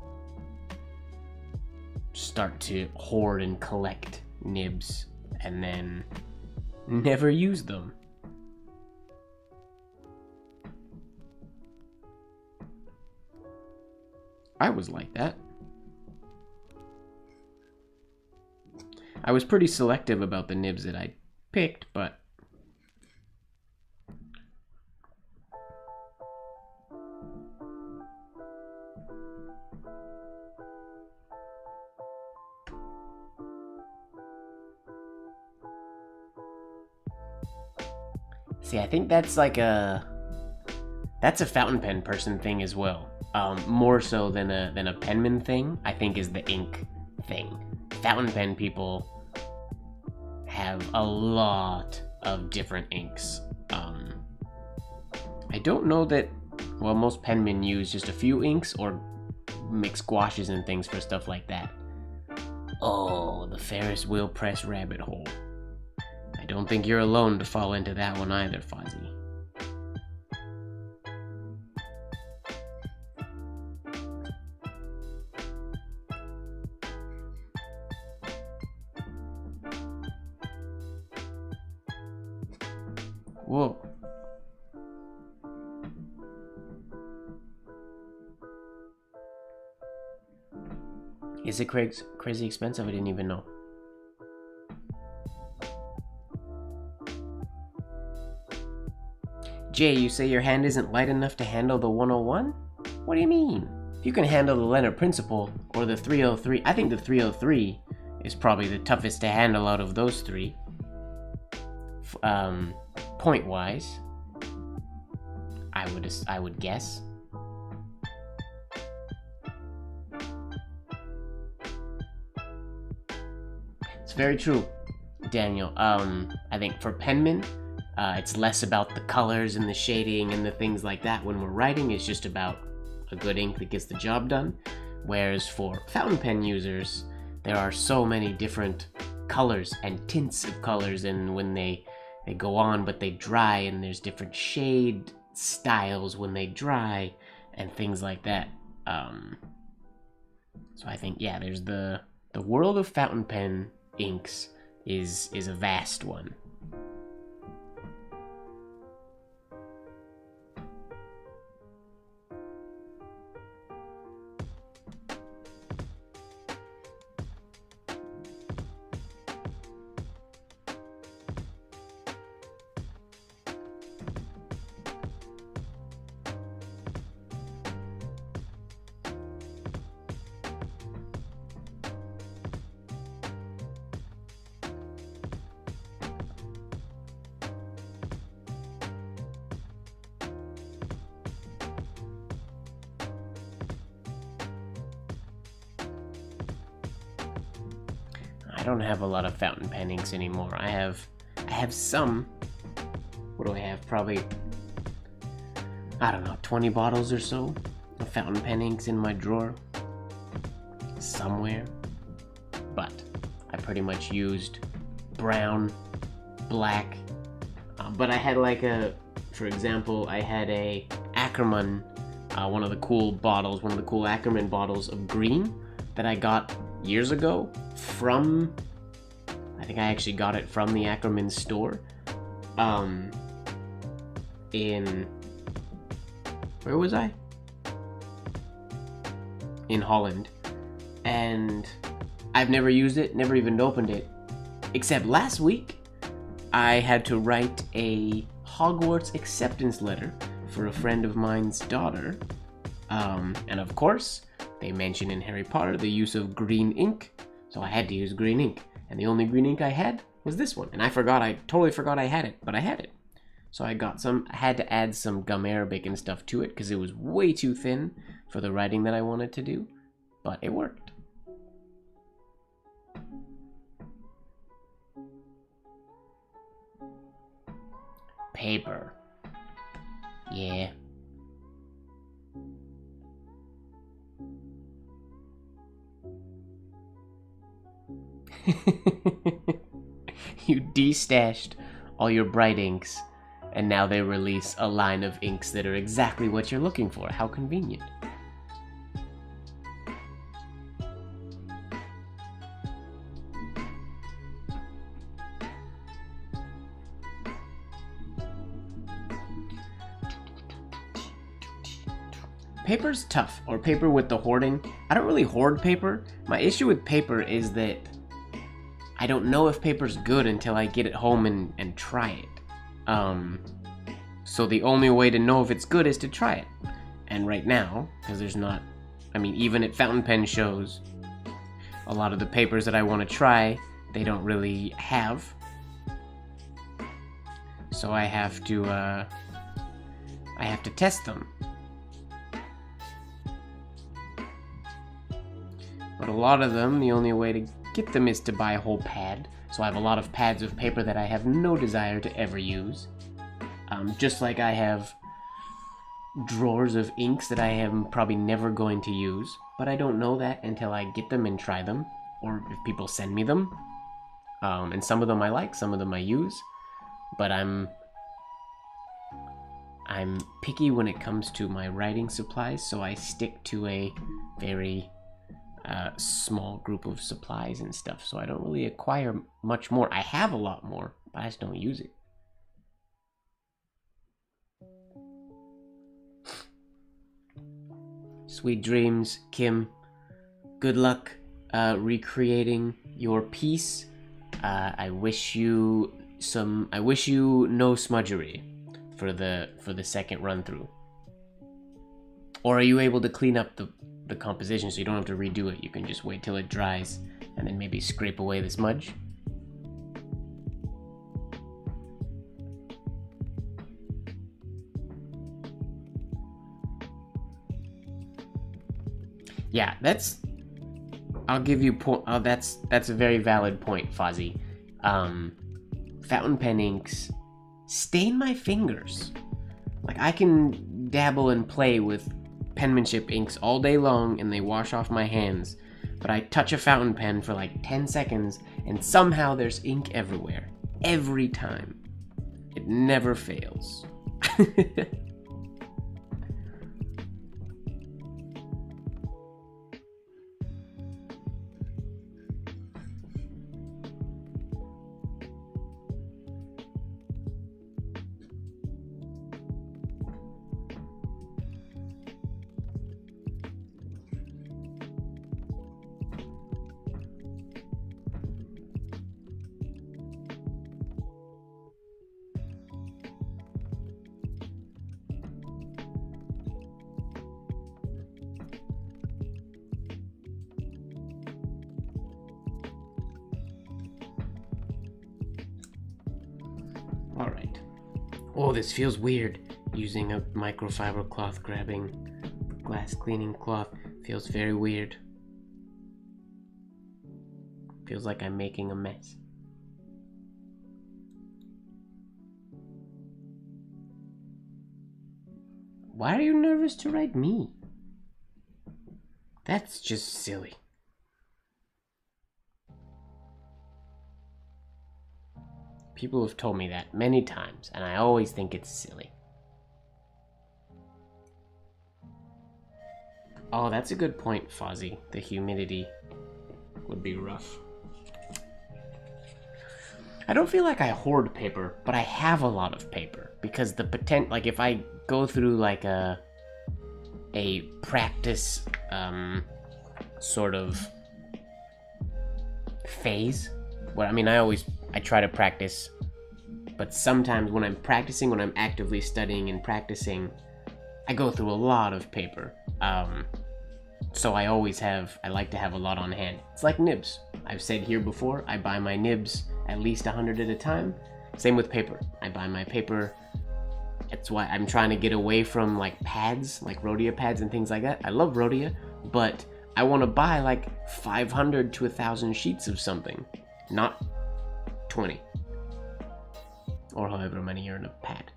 start to hoard and collect nibs and then never use them. I was like that. I was pretty selective about the nibs that I picked, but see, I think that's like that's a fountain pen person thing as well. More so than a penman thing, I think, is the ink thing. Fountain pen people have a lot of different inks. I don't know that, well, most penmen use just a few inks or mix gouaches and things for stuff like that. Oh, the Ferris wheel press rabbit hole. I don't think you're alone to fall into that one either, Fozzie. Whoa. Is it crazy expensive? I didn't even know. Jay, you say your hand isn't light enough to handle the 101? What do you mean? If you can handle the Leonard Principle or the 303, I think the 303 is probably the toughest to handle out of those three. Point-wise, I would guess. It's very true, Daniel. I think for penmen, it's less about the colors and the shading and the things like that. When we're writing, it's just about a good ink that gets the job done. Whereas for fountain pen users, there are so many different colors and tints of colors, and when they go on but they dry, and there's different shade styles when they dry and things like that. So I think, yeah, there's the world of fountain pen inks is a vast one. I don't have a lot of fountain pen inks anymore. I have some. What do I have? Probably, I don't know, 20 bottles or so of fountain pen inks in my drawer somewhere. But I pretty much used brown, black. But I had like for example, I had a Ackerman, one of the cool Ackerman bottles of green that I got years ago from, I think I actually got it from the Ackerman store, in, where was I? In Holland. And I've never used it, never even opened it, except last week I had to write a Hogwarts acceptance letter for a friend of mine's daughter, and of course they mention in Harry Potter the use of green ink, so I had to use green ink, and the only green ink I had was this one, and I totally forgot I had it, but I had it. So I had to add some gum arabic and stuff to it because it was way too thin for the writing that I wanted to do, but it worked. Paper. Yeah. You destashed all your bright inks, and now they release a line of inks that are exactly what you're looking for. How convenient. paper's tough, or paper with the hoarding. I don't really hoard paper. My issue with paper is that I don't know if paper's good until I get it home and try it. So the only way to know if it's good is to try it. And right now, because there's not, I mean, even at fountain pen shows, a lot of the papers that I want to try, they don't really have. So I have to test them. But a lot of them, the only way to get them is to buy a whole pad. So I have a lot of pads of paper that I have no desire to ever use. Just like I have drawers of inks that I am probably never going to use. But I don't know that until I get them and try them. Or if people send me them. And some of them I like, some of them I use. But I'm picky when it comes to my writing supplies, so I stick to a very small group of supplies and stuff, so I don't really acquire much more. I have a lot more, but I just don't use it. Sweet dreams, Kim. Good luck recreating your piece. I wish you no smudgery for the second run through. Or are you able to clean up the composition so you don't have to redo it? You can just wait till it dries and then maybe scrape away the smudge. Yeah, I'll give you that's a very valid point, Fozzie. Fountain pen inks stain my fingers. Like, I can dabble and play with penmanship inks all day long and they wash off my hands, but I touch a fountain pen for like 10 seconds and somehow there's ink everywhere. Every time. It never fails. Alright. Oh, this feels weird. Using a microfiber cloth, grabbing glass cleaning cloth. Feels very weird. Feels like I'm making a mess. Why are you nervous to write me? That's just silly. People have told me that many times, and I always think it's silly. Oh, that's a good point, Fozzie. The humidity would be rough. I don't feel like I hoard paper, but I have a lot of paper. Because the potential, like if I go through like a practice sort of phase, what I mean, I try to practice, but sometimes when I'm practicing, when I'm actively studying and practicing, I go through a lot of paper. So I like to have a lot on hand. It's like nibs. I've said here before, I buy my nibs at least 100 at a time. Same with paper. I buy my paper. That's why I'm trying to get away from like pads, like Rhodia pads and things like that. I love Rhodia, but I want to buy like 500 to 1,000 sheets of something, not 20 or however many are in a pad.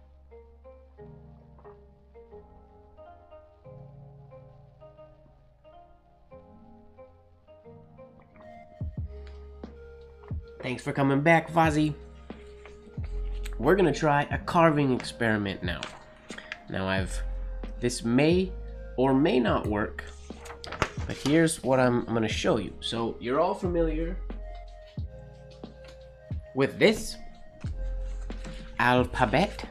Thanks for coming back, Fozzie. We're gonna try a carving experiment now. This may or may not work, but here's what I'm gonna show you. So you're all familiar with this alphabet.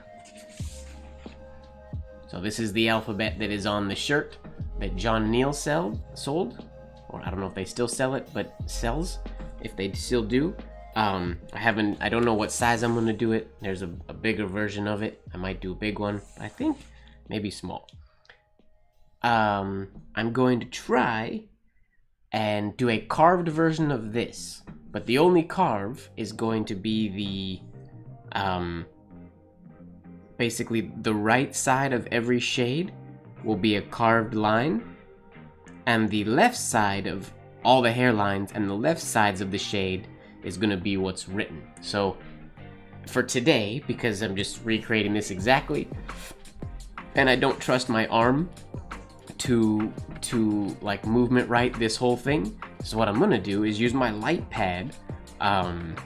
So this is the alphabet that is on the shirt. that John Neal sold, or I don't know if they still sell it, but sells, if they still do. I don't know what size I'm gonna do it. There's a bigger version of it. I might do a big one. I think maybe small. I'm going to try and do a carved version of this, but the only carve is going to be the basically the right side of every shade will be a carved line, and the left side of all the hairlines and the left sides of the shade is going to be what's written. So for today, because I'm just recreating this exactly, and I don't trust my arm to like movement right this whole thing, so what I'm gonna do is use my light pad, and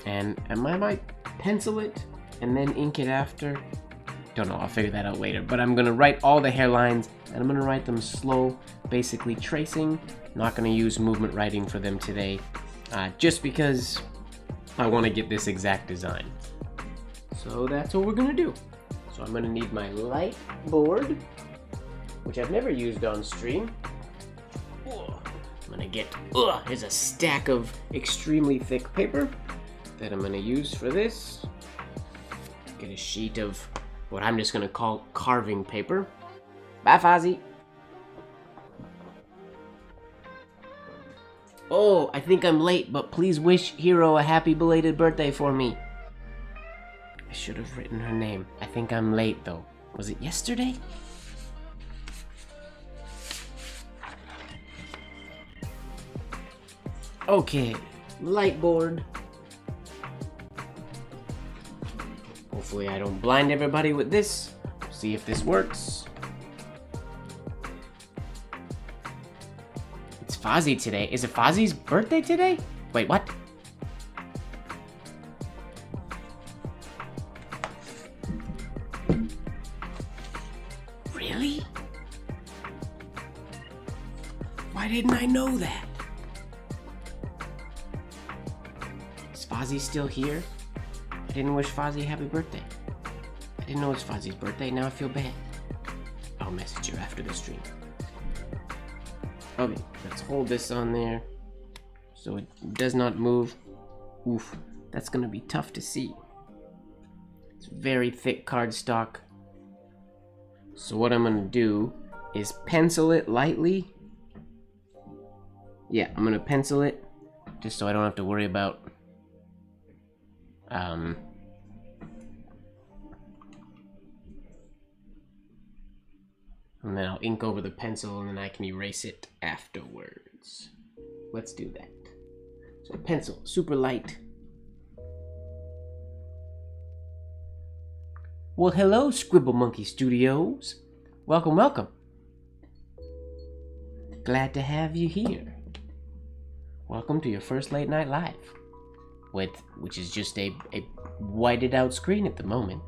I might pencil it and then ink it after. Don't know, I'll figure that out later. But I'm gonna write all the hairlines, and I'm gonna write them slow, basically tracing. Not gonna use movement writing for them today, just because I want to get this exact design. So that's what we're gonna do. So I'm gonna need my light board, which I've never used on stream. I'm gonna get, here's a stack of extremely thick paper that I'm gonna use for this. Get a sheet of what I'm just gonna call carving paper. Bye, Fozzie. Oh, I think I'm late, but please wish Hero a happy belated birthday for me. I should have written her name. I think I'm late though. Was it yesterday? Okay, light board. Hopefully I don't blind everybody with this. See if this works. It's Fozzie today. Is it Fozzie's birthday today? Wait, what? Really? Why didn't I know that? Is Fozzie still here? I didn't wish Fozzie happy birthday. I didn't know it's Fozzie's birthday, now I feel bad. I'll message her after the stream. Okay, let's hold this on there so it does not move. Oof, that's gonna be tough to see. It's very thick cardstock. So what I'm gonna do is pencil it lightly. Yeah, I'm gonna pencil it just so I don't have to worry about and then I'll ink over the pencil and then I can erase it afterwards. Let's do that. So pencil, super light. Well, hello, Scribble Monkey Studios. Welcome, welcome. Glad to have you here. Welcome to your first late night live, which is just a whited out screen at the moment.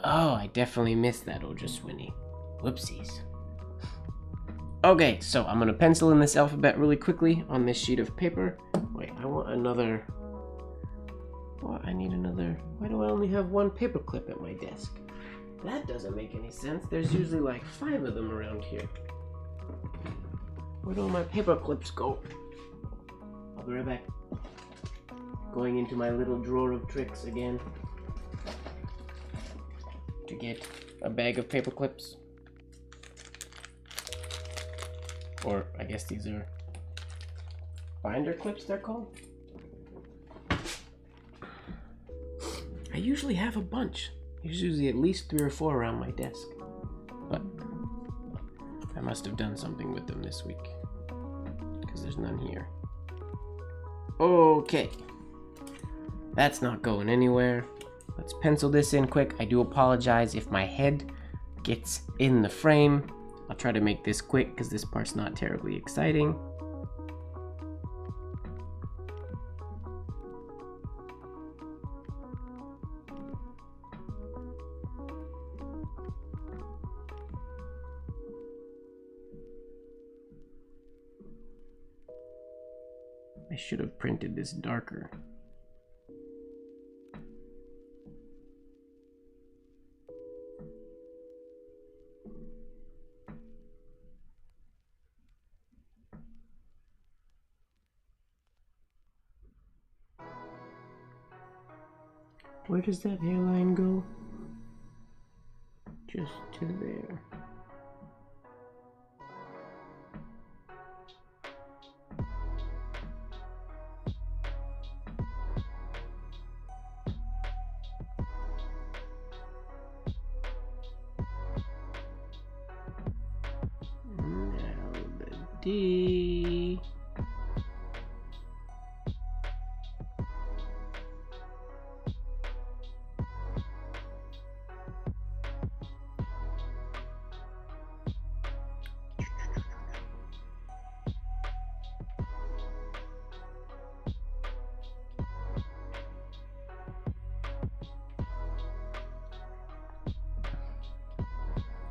Oh, I definitely missed that, Ojaswinny. Whoopsies. Okay, so I'm gonna pencil in this alphabet really quickly on this sheet of paper. Wait, I want another. Well, I need another. Why do I only have one paper clip at my desk? That doesn't make any sense. There's usually like 5 of them around here. Where do all my paper clips go? I'll be right back. Going into my little drawer of tricks again to get a bag of paper clips. Or I guess these are binder clips they're called. I usually have a bunch. There's usually at least 3 or 4 around my desk. But I must have done something with them this week, because there's none here. Okay. That's not going anywhere. Let's pencil this in quick. I do apologize if my head gets in the frame. I'll try to make this quick because this part's not terribly exciting. I should have printed this darker. Where does that hairline go? Just to there. Now the D.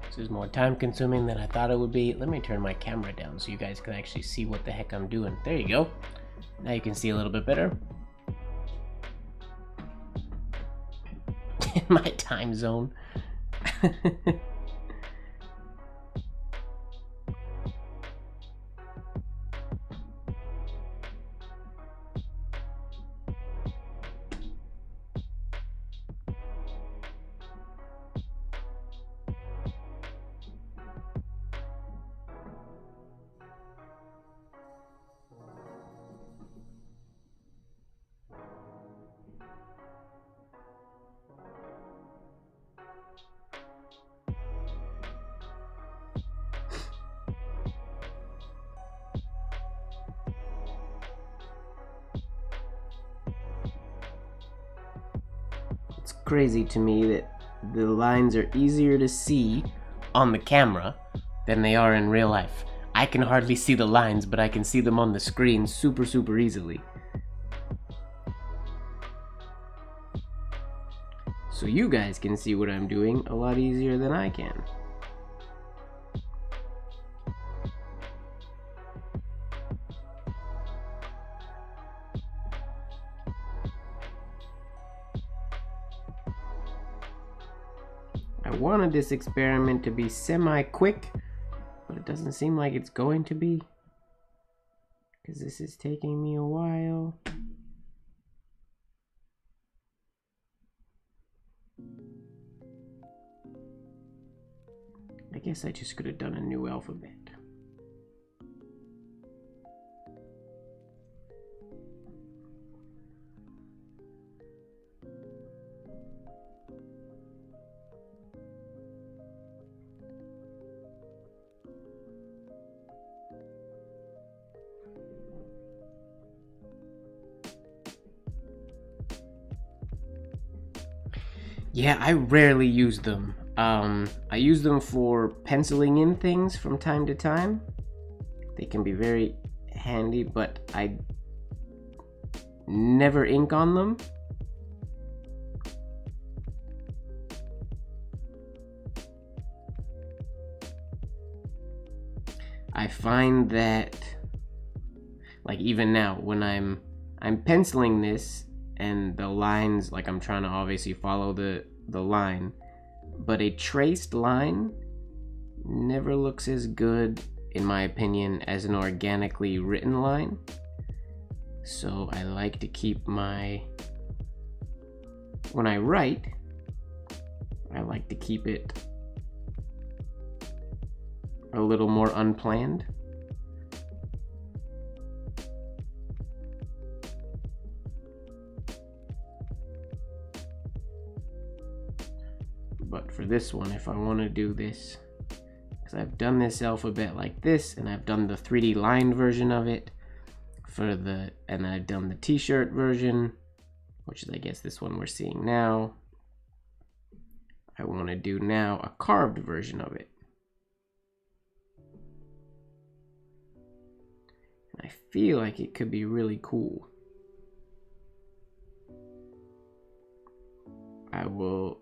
This is more time consuming than I thought it would be. Let me turn my camera down so you guys can actually see what the heck I'm doing. There you go. Now you can see a little bit better. In my time zone. It's crazy to me that the lines are easier to see on the camera than they are in real life. I can hardly see the lines, but I can see them on the screen super easily. So you guys can see what I'm doing a lot easier than I can. I wanted this experiment to be semi-quick, but it doesn't seem like it's going to be, because this is taking me a while. I guess I just could have done a new alphabet. Yeah, I rarely use them. I use them for penciling in things from time to time. They can be very handy, but I never ink on them. I find that, like, even now when I'm penciling this and the lines, like, I'm trying to obviously follow the line, but a traced line never looks as good, in my opinion, as an organically written line. So I like to keep when I write, I like to keep it a little more unplanned. But for this one, if I want to do this, because I've done this alphabet like this, and I've done the 3D lined version of it and I've done the t-shirt version, which is, I guess, this one we're seeing now. I want to do now a carved version of it. And I feel like it could be really cool. I will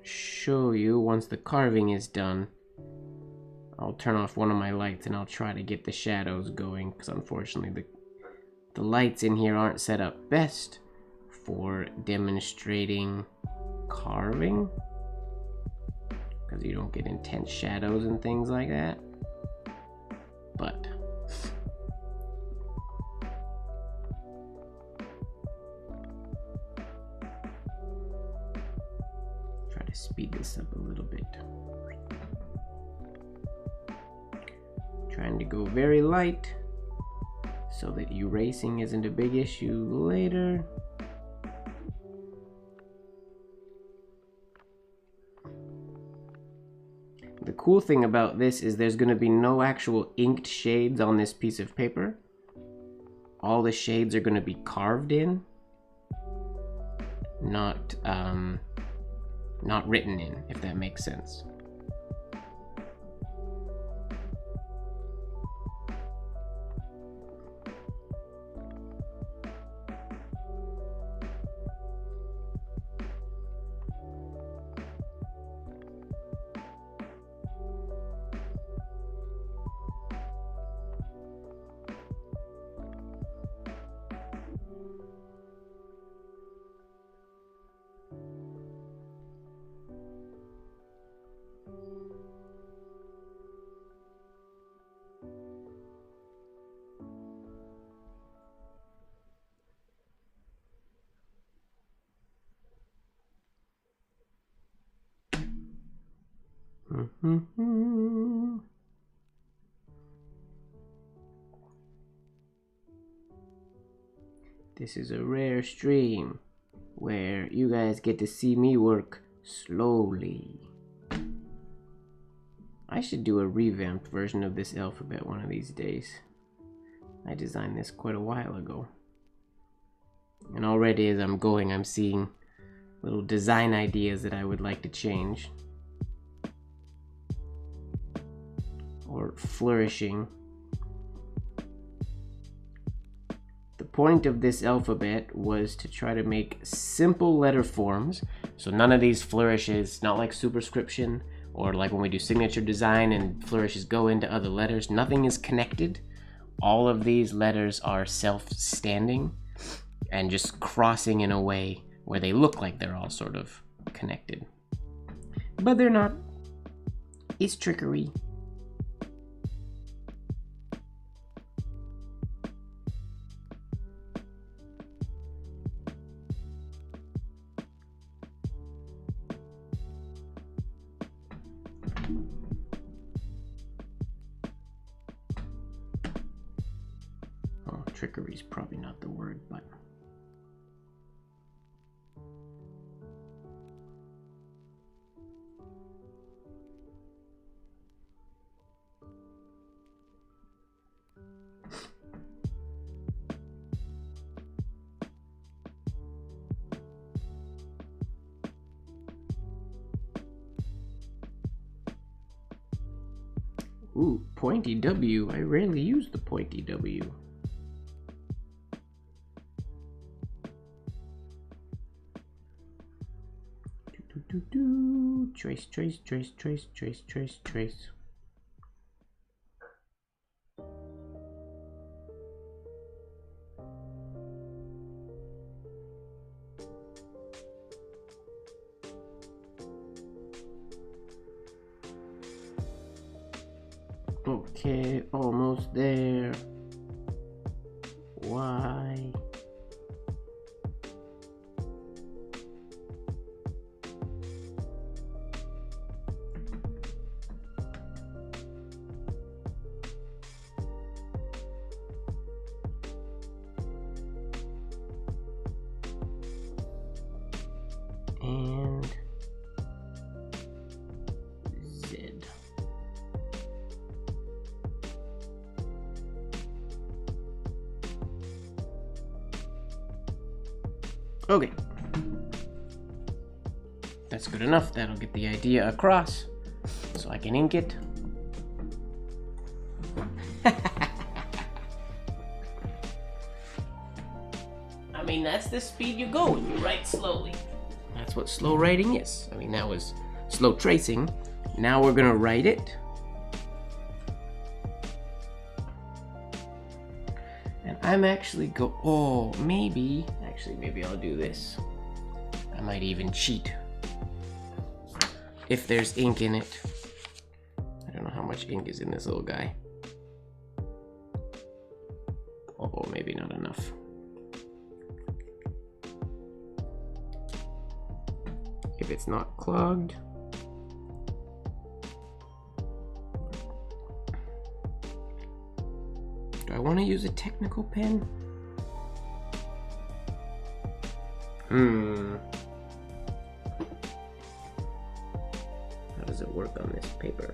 show you once the carving is done. I'll turn off one of my lights and I'll try to get the shadows going, because unfortunately the lights in here aren't set up best for demonstrating carving, because you don't get intense shadows and things like that. But try to speed this up a little bit. Trying to go very light so that erasing isn't a big issue later. The cool thing about this is there's going to be no actual inked shades on this piece of paper. All the shades are going to be carved in, not written in, if that makes sense. This is a rare stream where you guys get to see me work slowly. I should do a revamped version of this alphabet one of these days. I designed this quite a while ago. And already as I'm going, I'm seeing little design ideas that I would like to change. Or flourishing. The point of this alphabet was to try to make simple letter forms, so none of these flourishes, not like superscription or like when we do signature design and flourishes go into other letters, nothing is connected. All of these letters are self-standing and just crossing in a way where they look like they're all sort of connected. But they're not. It's trickery. Oh, trickery is probably not the word, but ooh, pointy W. I rarely use the pointy W. Trace, trace, trace, trace, trace, trace, trace. Okay, almost there. Why? And Z. Okay. That's good enough. That'll get the idea across so I can ink it. I mean, that's the speed you go when you write slowly. That's what slow writing is. I mean, that was slow tracing. Now we're gonna write it. And I'm actually oh, maybe I'll do this. I might even cheat. If there's ink in it. I don't know how much ink is in this little guy. Oh, maybe not enough. If it's not clogged. Do I want to use a technical pen? How does it work on this paper?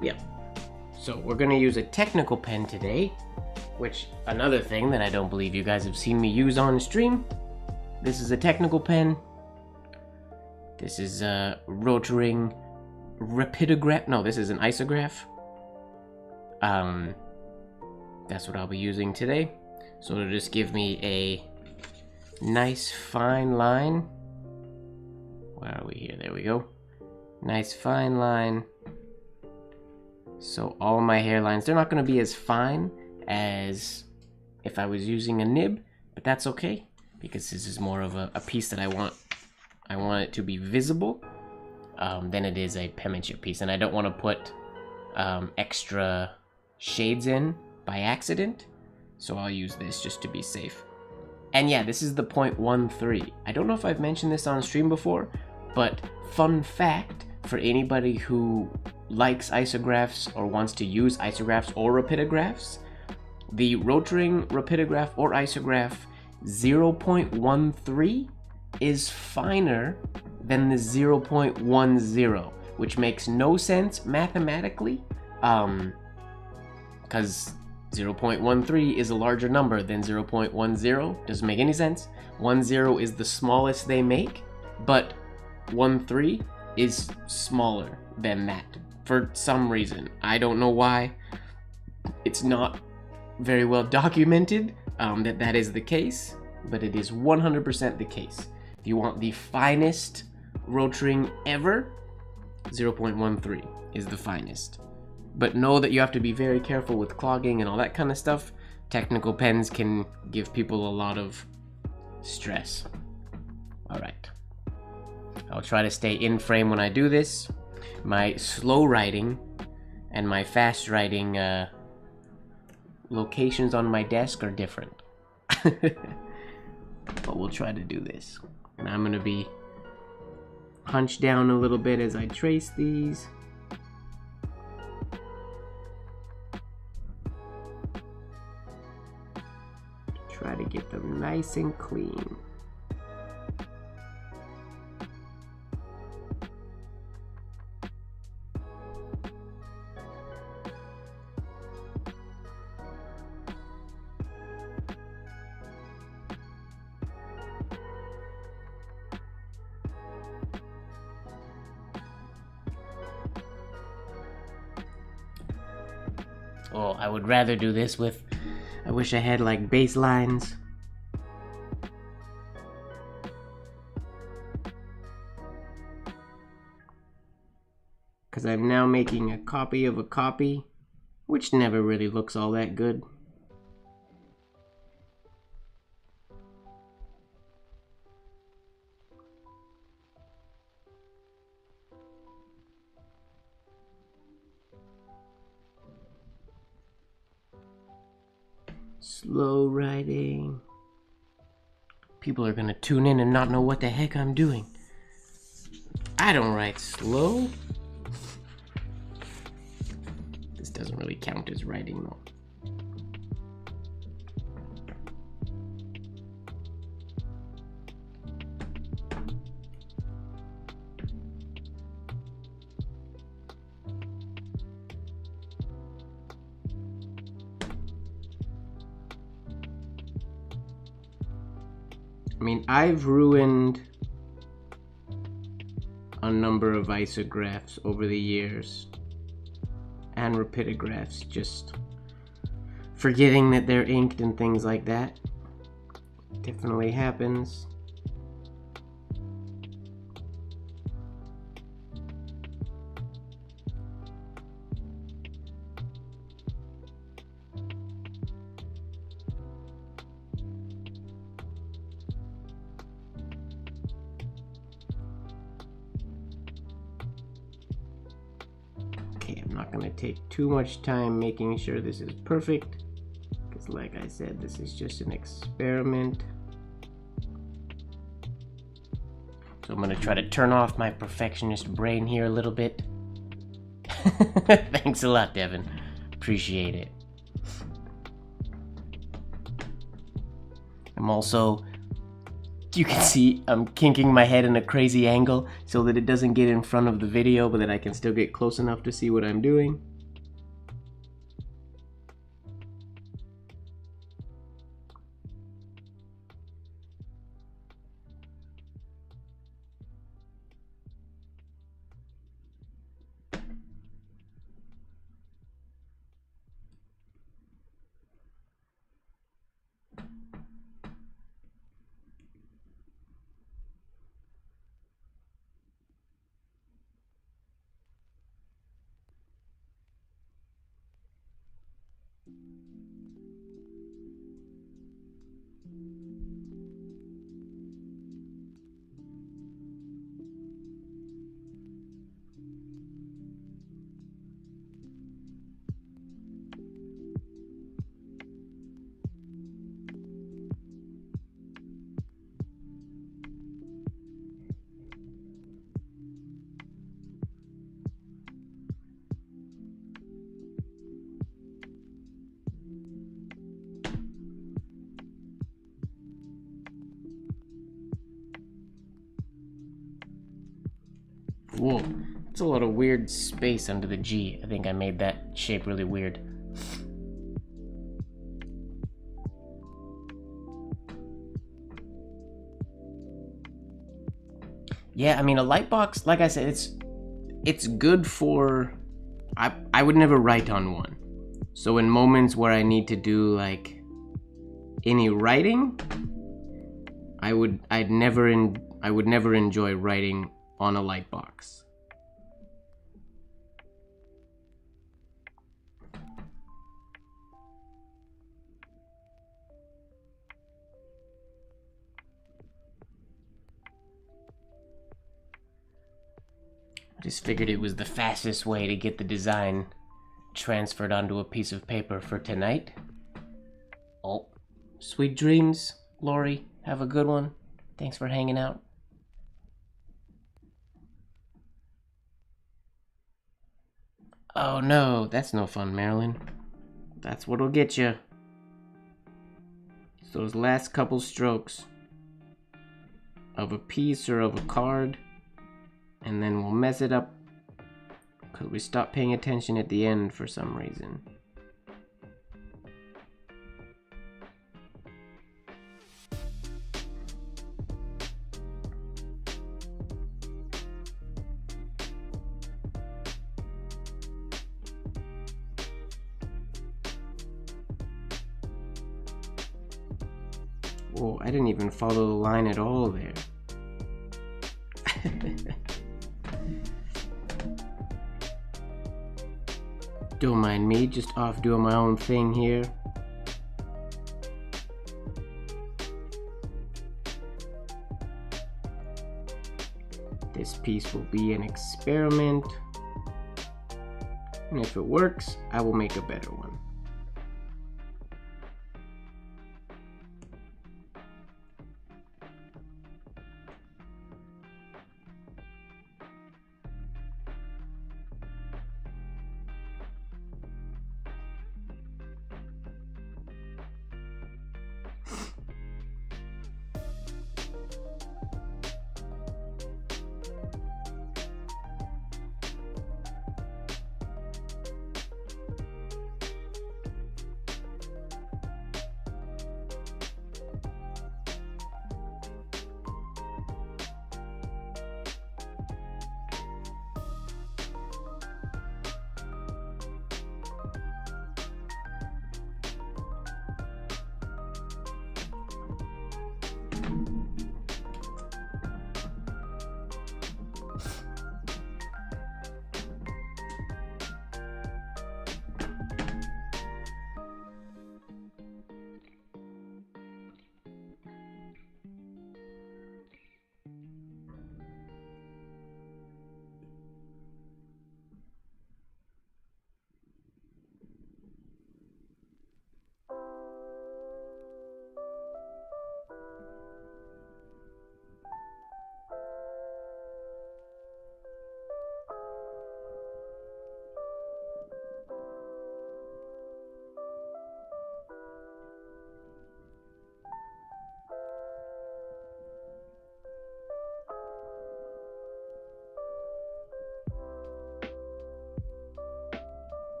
Yep. So we're gonna use a technical pen today, which another thing that I don't believe you guys have seen me use on stream. This is a technical pen. This is a Rotring rapidograph. No, this is an isograph. That's what I'll be using today. So it'll just give me a nice fine line. Where are we here? There we go. Nice fine line. So all my hairlines, they're not going to be as fine as if I was using a nib, but that's okay because this is more of a piece that I want it to be visible than it is a penmanship piece, and I don't want to put extra shades in by accident, so I'll use this just to be safe. And yeah, this is the 0.13. I don't know if I've mentioned this on stream before, but fun fact for anybody who likes isographs or wants to use isographs or rapidographs, the Rotring rapidograph or isograph 0.13 is finer than the 0.10, which makes no sense mathematically, because 0.13 is a larger number than 0.10. Doesn't make any sense. 10 is the smallest they make, but 13 is smaller than that for some reason. I don't know why. It's not very well documented that is the case, but it is 100% the case. If you want the finest Rotring ever, 0.13 is the finest. But know that you have to be very careful with clogging and all that kind of stuff. Technical pens can give people a lot of stress. Alright. I'll try to stay in frame when I do this. My slow writing and my fast writing locations on my desk are different. But we'll try to do this. And I'm going to be hunched down a little bit as I trace these. Try to get them nice and clean. Oh, I would rather do this with, I wish I had like baselines. Because I'm now making a copy of a copy, which never really looks all that good. Slow writing. People are gonna tune in and not know what the heck I'm doing. I don't write slow. This doesn't really count as writing though. I mean, I've ruined a number of isographs over the years and rapidographs, just forgetting that they're inked and things like that. Definitely happens. I'm not gonna take too much time making sure this is perfect, because like I said, this is just an experiment. So I'm gonna try to turn off my perfectionist brain here a little bit. Thanks a lot, Devin. Appreciate it. I'm also, you can see I'm kinking my head in a crazy angle so that it doesn't get in front of the video, but that I can still get close enough to see what I'm doing. Whoa, it's a lot of weird space under the G. I think I made that shape really weird. Yeah, I mean, a light box, like I said, it's good for, I would never write on one. So in moments where I need to do like any writing, I would never enjoy writing on a light box. I just figured it was the fastest way to get the design transferred onto a piece of paper for tonight. Oh, sweet dreams, Lori. Have a good one. Thanks for hanging out. Oh no, that's no fun, Marilyn. That's what'll get you. It's those last couple strokes of a piece or of a card, and then we'll mess it up because we stop paying attention at the end for some reason. Whoa, I didn't even follow the line at all there. Don't mind me, just off doing my own thing here. This piece will be an experiment, and if it works, I will make a better one.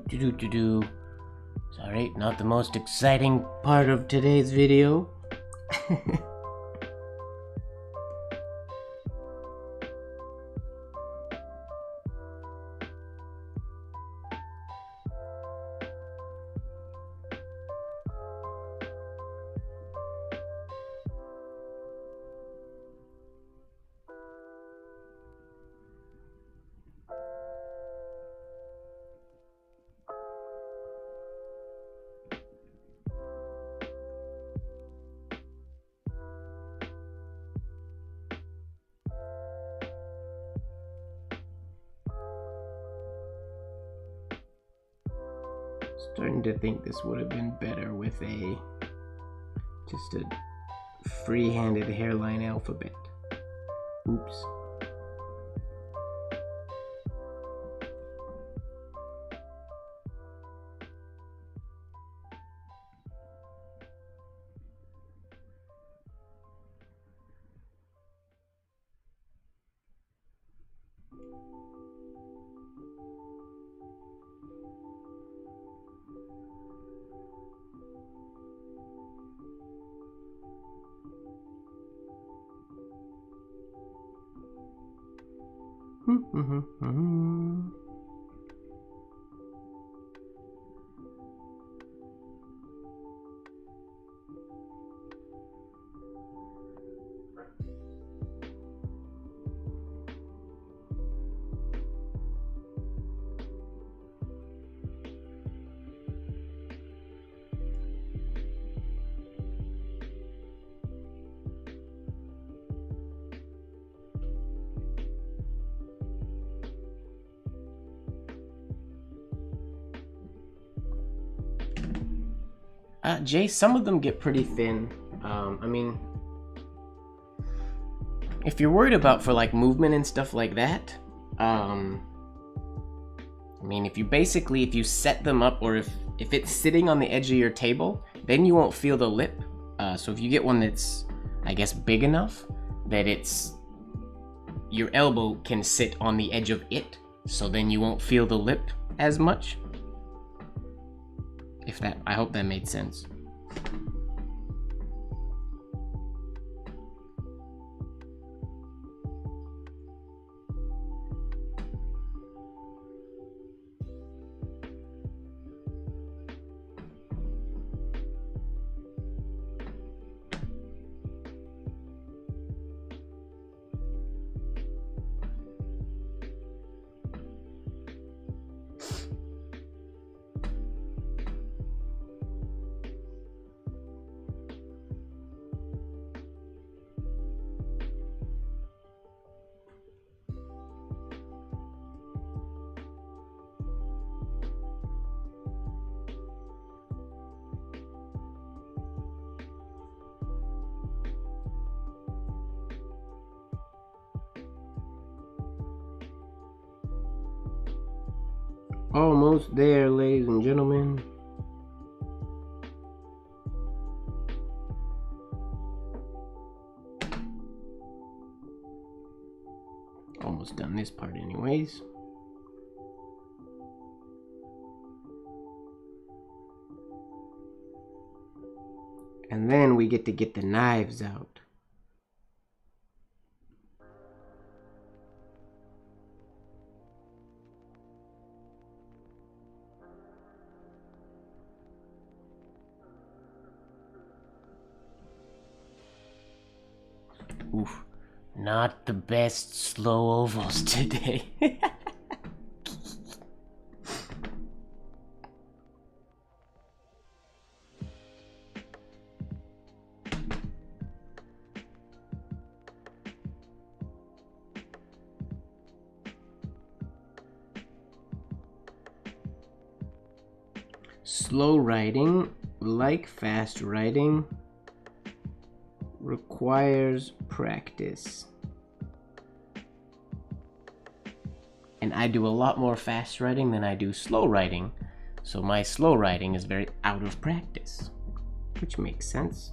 Sorry, not the most exciting part of today's video. Starting to think this would have been better with just a free-handed hairline alphabet. Oops. Jay, some of them get pretty thin. I mean, if you're worried about for like movement and stuff like that, I mean, if you set them up, or if it's sitting on the edge of your table, then you won't feel the lip. So if you get one that's, I guess, big enough that your elbow can sit on the edge of it, so then you won't feel the lip as much. I hope that made sense. Almost there, ladies and gentlemen. Almost done this part anyways. And then we get to get the knives out. Oof, not the best slow ovals today. Slow writing, like fast writing, requires practice. And I do a lot more fast writing than I do slow writing, so my slow writing is very out of practice, which makes sense.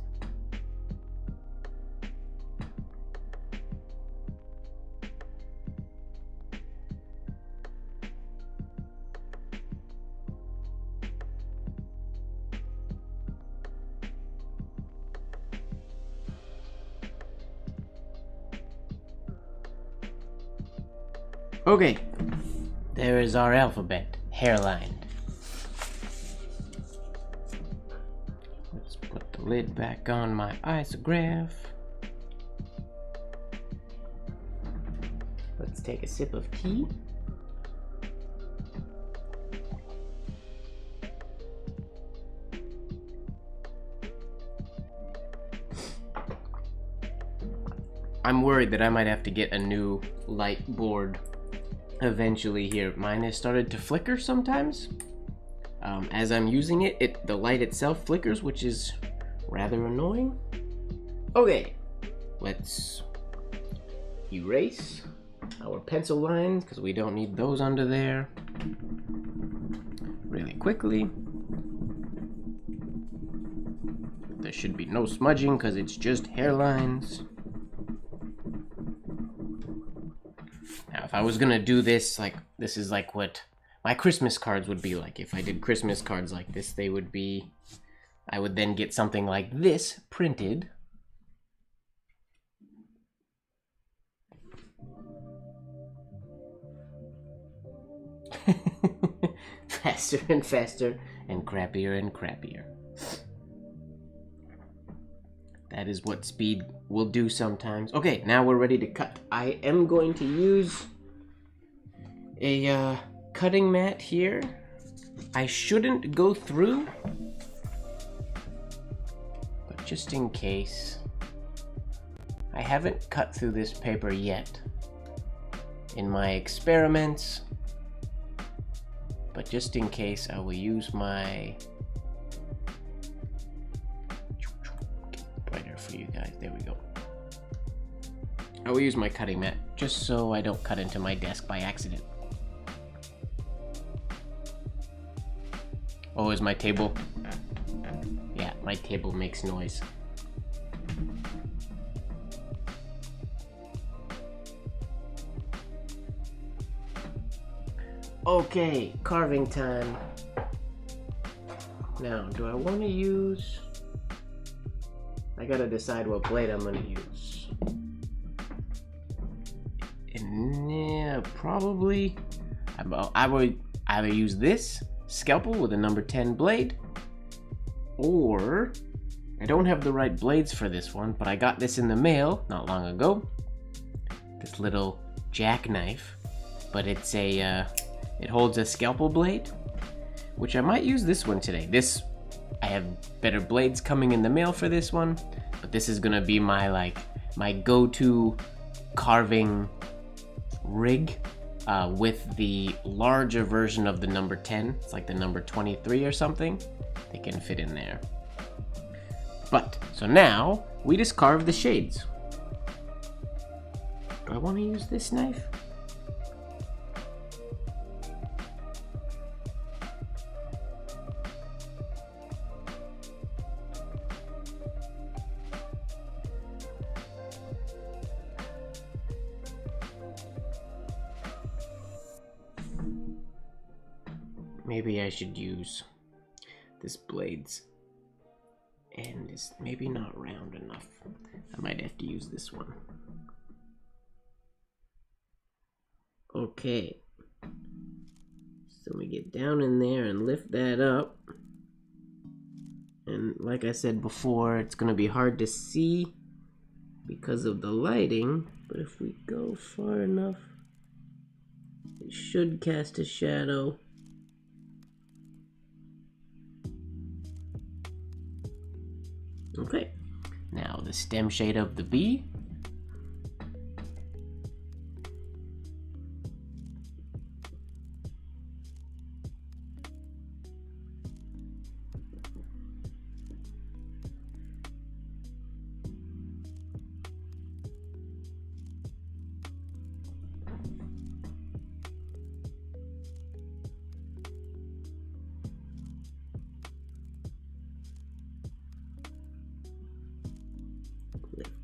Okay, there is our alphabet, hairlined. Let's put the lid back on my isograph. Let's take a sip of tea. I'm worried that I might have to get a new light board eventually here. Mine has started to flicker sometimes. As I'm using it, the light itself flickers, which is rather annoying. Okay, let's erase our pencil lines because we don't need those under there. Really quickly. There should be no smudging because it's just hairlines. Now, if I was gonna do this, like, this is like what my Christmas cards would be like. If I did Christmas cards like this, they would be, I would then get something like this printed. Faster and faster and crappier and crappier. That is what speed will do sometimes. Okay, now we're ready to cut. I am going to use a cutting mat here. I shouldn't go through, but just in case. I haven't cut through this paper yet in my experiments, but just in case, I will use my... brighter for you guys. There we go. I will use my cutting mat just so I don't cut into my desk by accident. Oh, is my table? Yeah, my table makes noise. Okay, carving time. Now, do I want to use... I gotta decide what blade I'm gonna use. And yeah, probably I would either use this scalpel with a number 10 blade, or I don't have the right blades for this one, but I got this in the mail not long ago. This little jackknife, but it's a it holds a scalpel blade, which I might use this one today. I have better blades coming in the mail for this one, but this is gonna be my my go-to carving rig with the larger version of the number 10. It's like the number 23 or something. They can fit in there. But so now we just carve the shades. Do I want to use this knife? Maybe I should use this blade's end is maybe not round enough. I might have to use this one. Okay. So we get down in there and lift that up. And like I said before, it's going to be hard to see because of the lighting, but if we go far enough, it should cast a shadow. Okay, now the stem shade of the bee.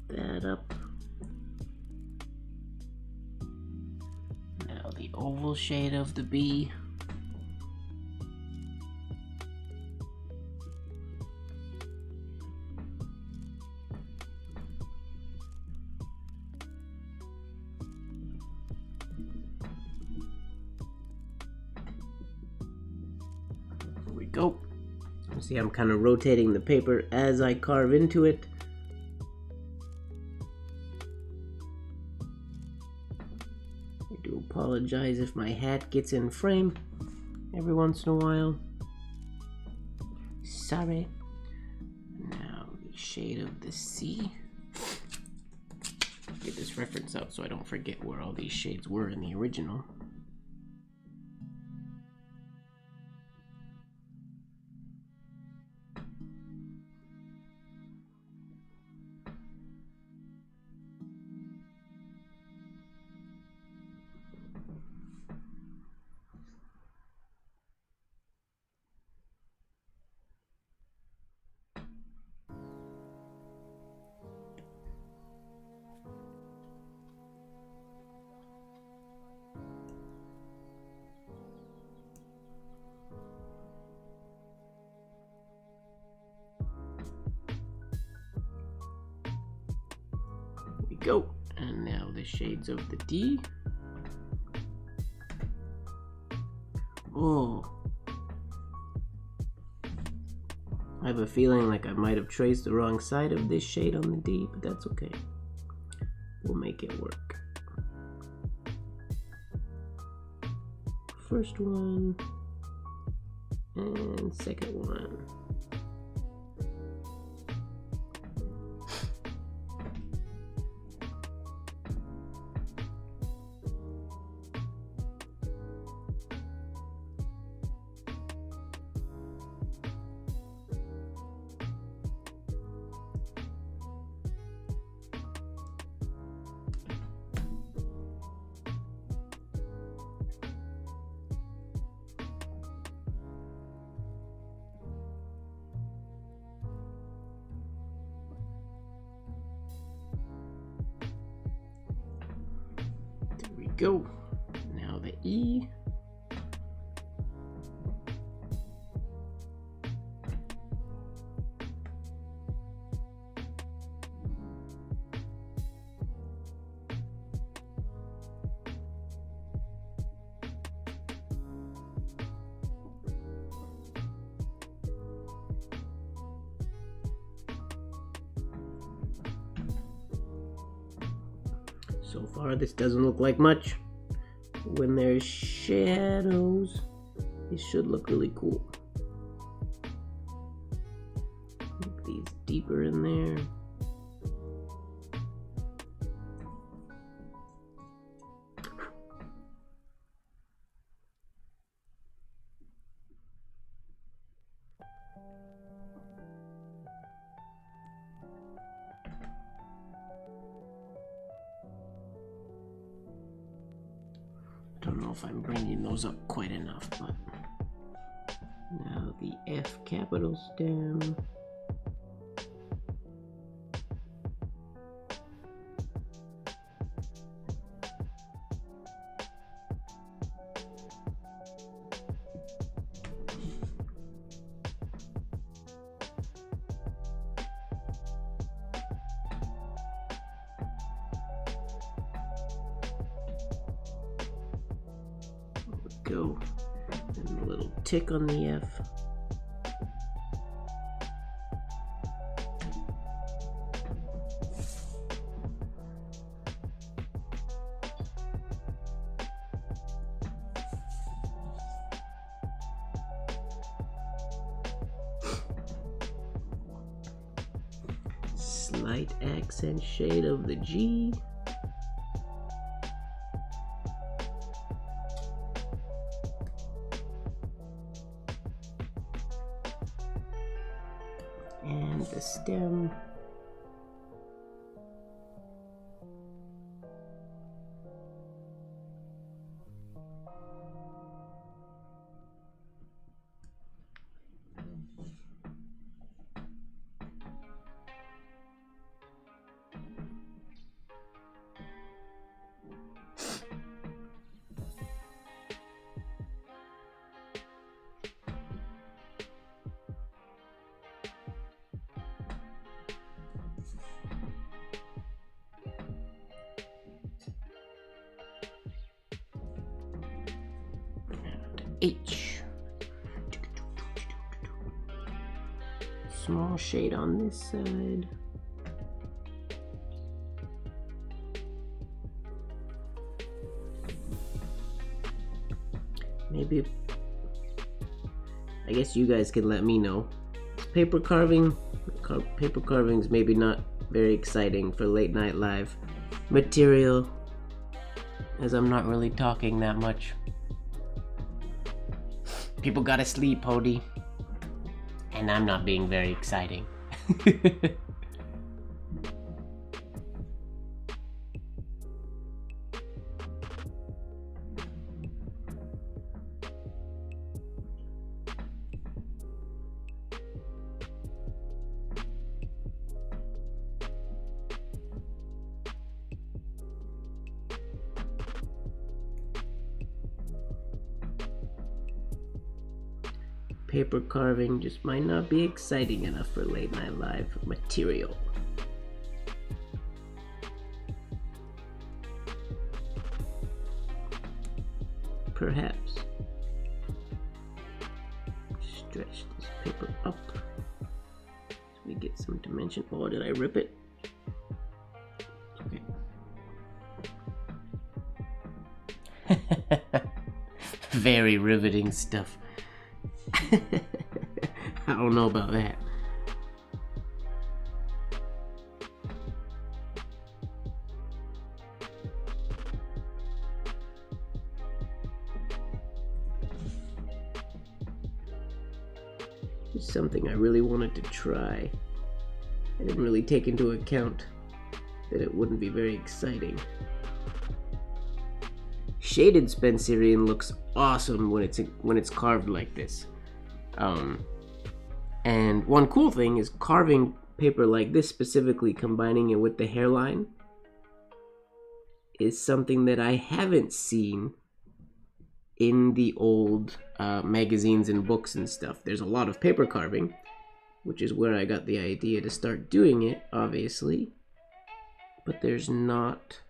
That up. Now the oval shade of the bee. go. See, I'm kind of rotating the paper as I carve into it. I do apologize if my hat gets in frame every once in a while. Sorry. Now the shade of the sea. Get this reference out so I don't forget where all these shades were in the original. Go. And now the shades of the D. Oh, I have a feeling like I might have traced the wrong side of this shade on the D, but that's okay. We'll make it work. First one and second one. Go. Now the E. So far, this doesn't look like much. When there's shadows, it should look really cool. Make these deeper in there. I don't know if I'm bringing those up quite enough, but now the F capital stem. Go. And a little tick on the F. Slight accent shade of the G. And the stem. H. small shade on this side. Maybe, I guess you guys can let me know. Paper carving's maybe not very exciting for late night live material, as I'm not really talking that much. People gotta sleep, Hody. And I'm not being very exciting. Paper carving just might not be exciting enough for late night live material. Perhaps. Stretch this paper up so we get some dimension. Oh, did I rip it? Okay. Very riveting stuff. I don't know about that. It's something I really wanted to try. I didn't really take into account that it wouldn't be very exciting. Shaded Spencerian looks awesome when it's carved like this. And one cool thing is carving paper like this, specifically combining it with the hairline, is something that I haven't seen in the old magazines and books and stuff. There's a lot of paper carving, which is where I got the idea to start doing it, obviously. But there's not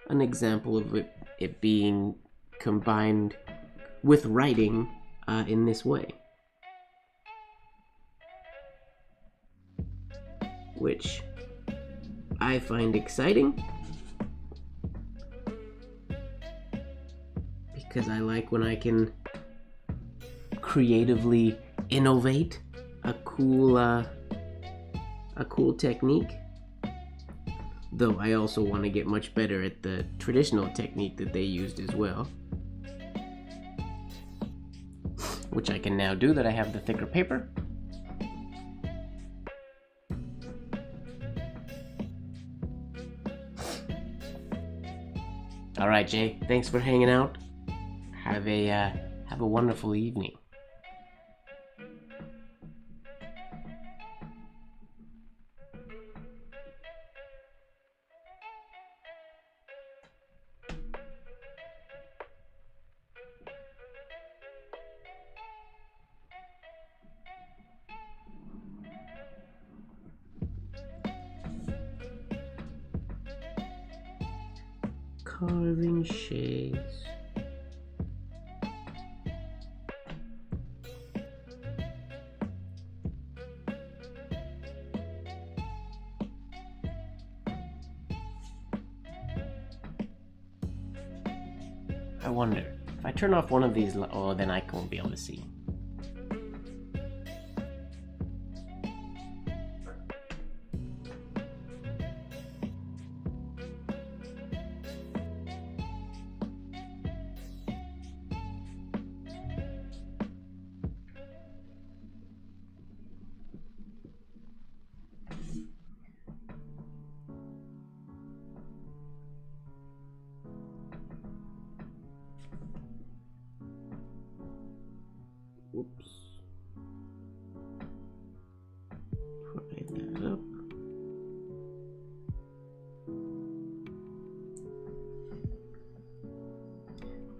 an example of it being combined with writing in this way. Which I find exciting, because I like when I can creatively innovate a cool technique. Though I also want to get much better at the traditional technique that they used as well, which I can now do that I have the thicker paper. All right, Jay, thanks for hanging out. Have a wonderful evening. Carving shades. I wonder, if I turn off one of these, oh, then I won't be able to see. Whoops. Put that up.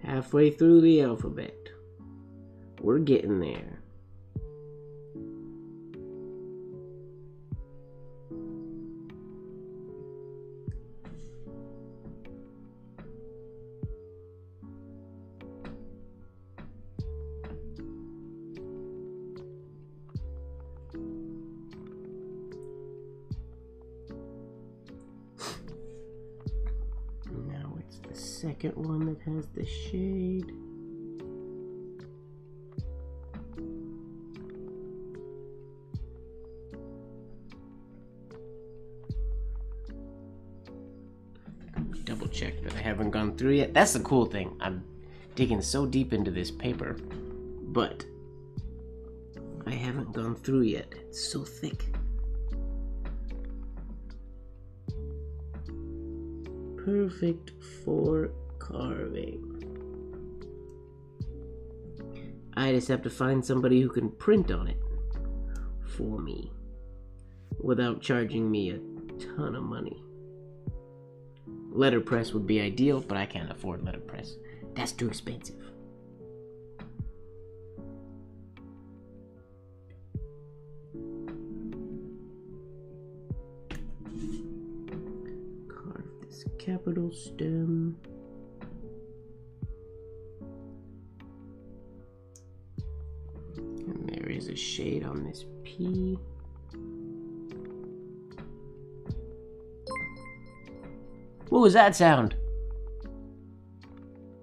Halfway through the alphabet. We're getting there. second one that has the shade. Double check that I haven't gone through yet. That's the cool thing. I'm digging so deep into this paper, but I haven't gone through yet. It's so thick. Perfect for carving. I just have to find somebody who can print on it for me without charging me a ton of money. Letterpress would be ideal, but I can't afford letterpress. That's too expensive. Carve this capital stem. And there is a shade on this P. What was that sound?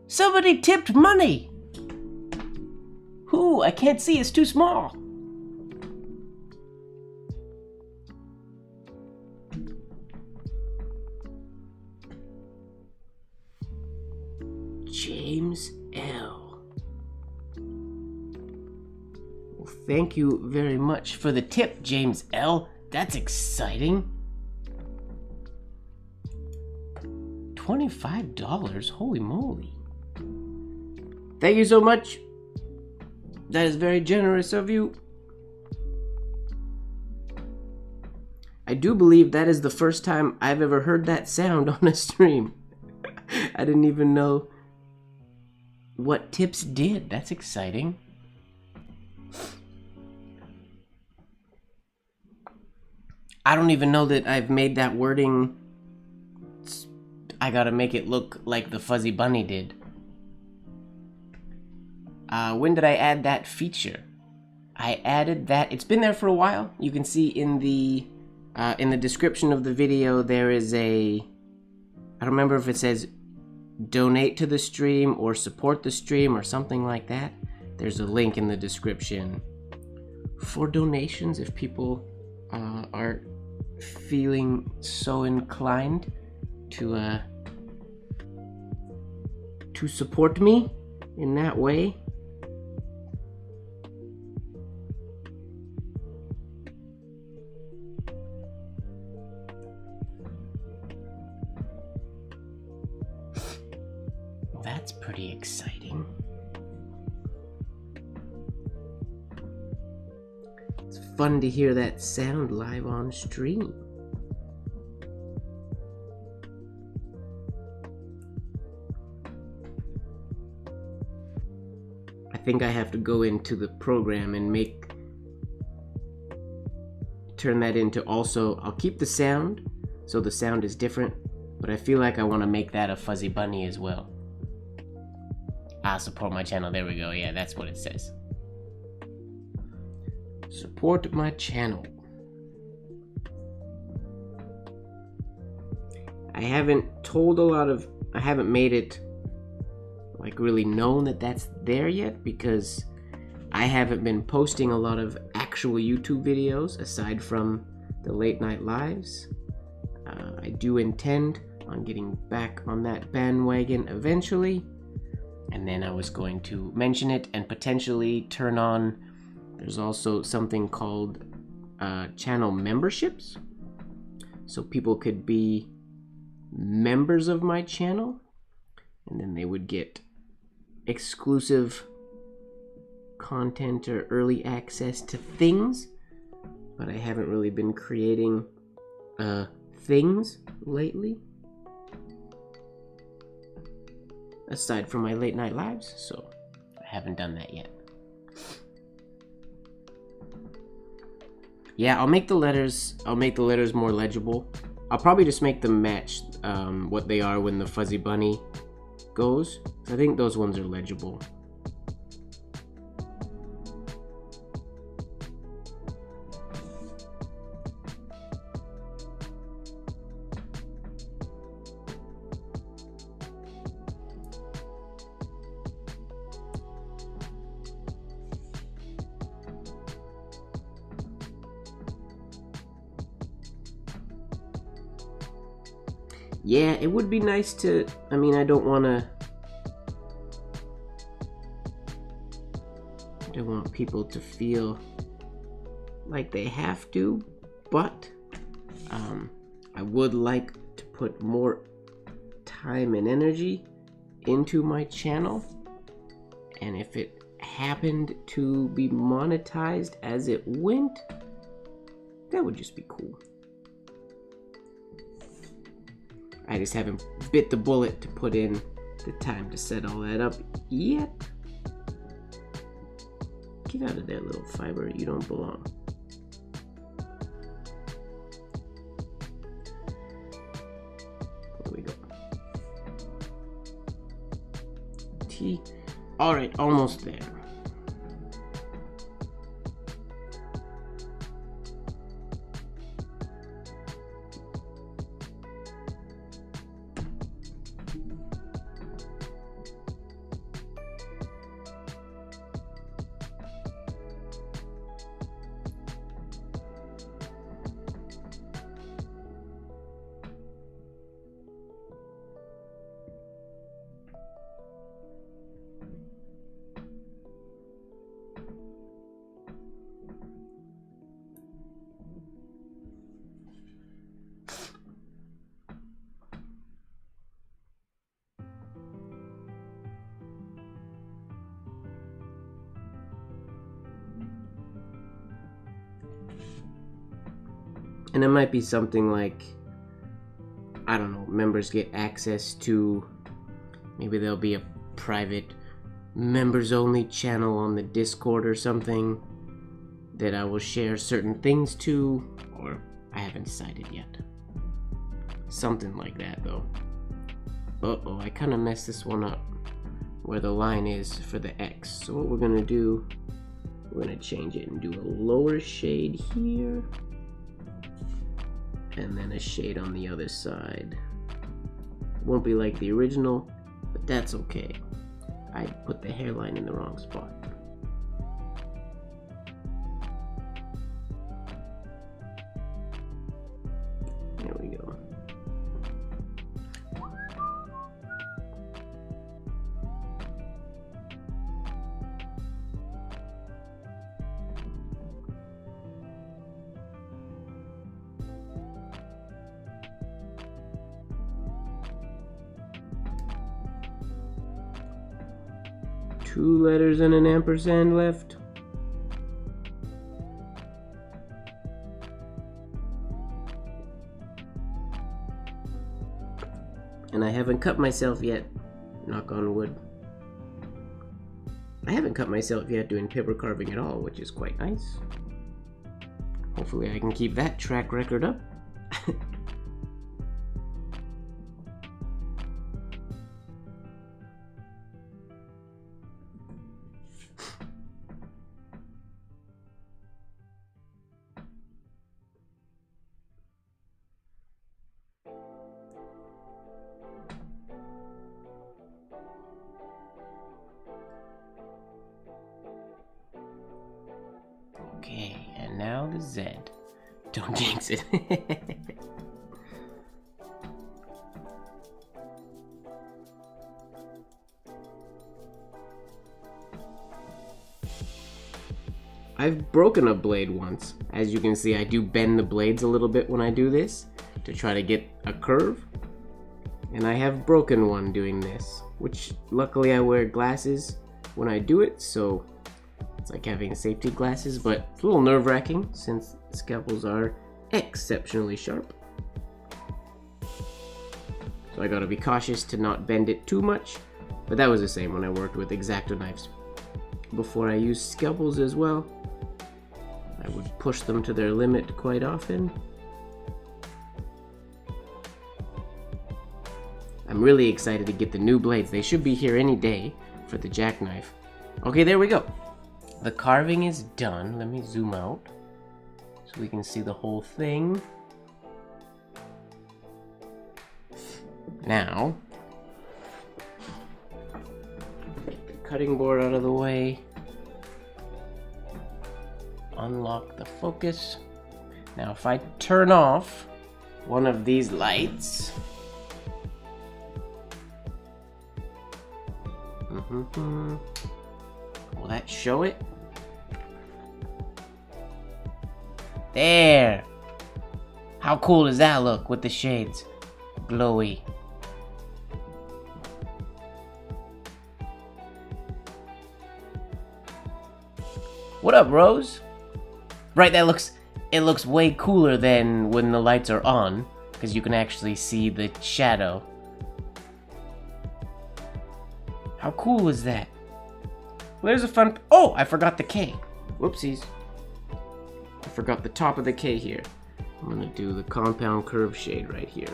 Somebody tipped money! Who? I can't see, it's too small. James L. Well, thank you very much for the tip, James L. That's exciting. $25? Holy moly. Thank you so much. That is very generous of you. I do believe that is the first time I've ever heard that sound on a stream. I didn't even know what tips did. That's exciting. I don't even know that I've made that wording. I gotta make it look like the Fuzzy Bunny did. When did I add that feature? I added that. It's been there for a while. You can see in the description of the video there is a. I don't remember if it says donate to the stream or support the stream or something like that. There's a link in the description for donations if people are feeling so inclined to support me in that way. That's pretty exciting. It's fun to hear that sound live on stream. I think I have to go into the program and turn that into also, I'll keep the sound, so the sound is different, but I feel like I want to make that a Fuzzy Bunny as well. Support my channel, there we go, yeah, that's what it says. Support my channel. I haven't made it like really known that that's there yet because I haven't been posting a lot of actual YouTube videos aside from the late night lives. I do intend on getting back on that bandwagon eventually, and then I was going to mention it and potentially turn on. There's also something called channel memberships, so people could be members of my channel and then they would get exclusive content or early access to things, but I haven't really been creating things lately aside from my late night lives, so I haven't done that yet. Yeah, I'll make the letters more legible. I'll probably just make them match what they are when the Fuzzy Bunny goes. I think those ones are legible. Yeah, it would be nice to, I mean, I don't want people to feel like they have to, but I would like to put more time and energy into my channel, and if it happened to be monetized as it went, that would just be cool. I just haven't bit the bullet to put in the time to set all that up yet. Get out of there, little fiber. You don't belong. There we go. T. All right, almost there. And it might be something like, I don't know, members get access to, maybe there'll be a private members only channel on the Discord or something that I will share certain things to, or I haven't decided yet. Something like that though. Uh-oh, I kind of messed this one up where the line is for the X. So what we're gonna do, we're gonna change it and do a lower shade here, and then a shade on the other side. Won't be like the original, but that's okay. I put the hairline in the wrong spot. There we go. Two letters and an ampersand left. And I haven't cut myself yet, knock on wood. I haven't cut myself yet doing paper carving at all, which is quite nice. Hopefully I can keep that track record up. Okay, and now the Z. Don't jinx it. I've broken a blade once. As you can see, I do bend the blades a little bit when I do this to try to get a curve. And I have broken one doing this, which luckily I wear glasses when I do it, so it's like having safety glasses, but it's a little nerve-wracking since scalpels are exceptionally sharp. So I gotta be cautious to not bend it too much, but that was the same when I worked with X-Acto knives. Before I used scalpels as well, I would push them to their limit quite often. I'm really excited to get the new blades. They should be here any day for the jackknife. Okay, there we go. The carving is done. Let me zoom out so we can see the whole thing. Now, get the cutting board out of the way. Unlock the focus. Now, if I turn off one of these lights, Will that show it? There! How cool does that look with the shades? Glowy. What up, Rose? Right, it looks way cooler than when the lights are on, because you can actually see the shadow. How cool is that? Well, there's a fun... Oh, I forgot the K. Whoopsies. I forgot the top of the K here. I'm gonna do the compound curve shade right here.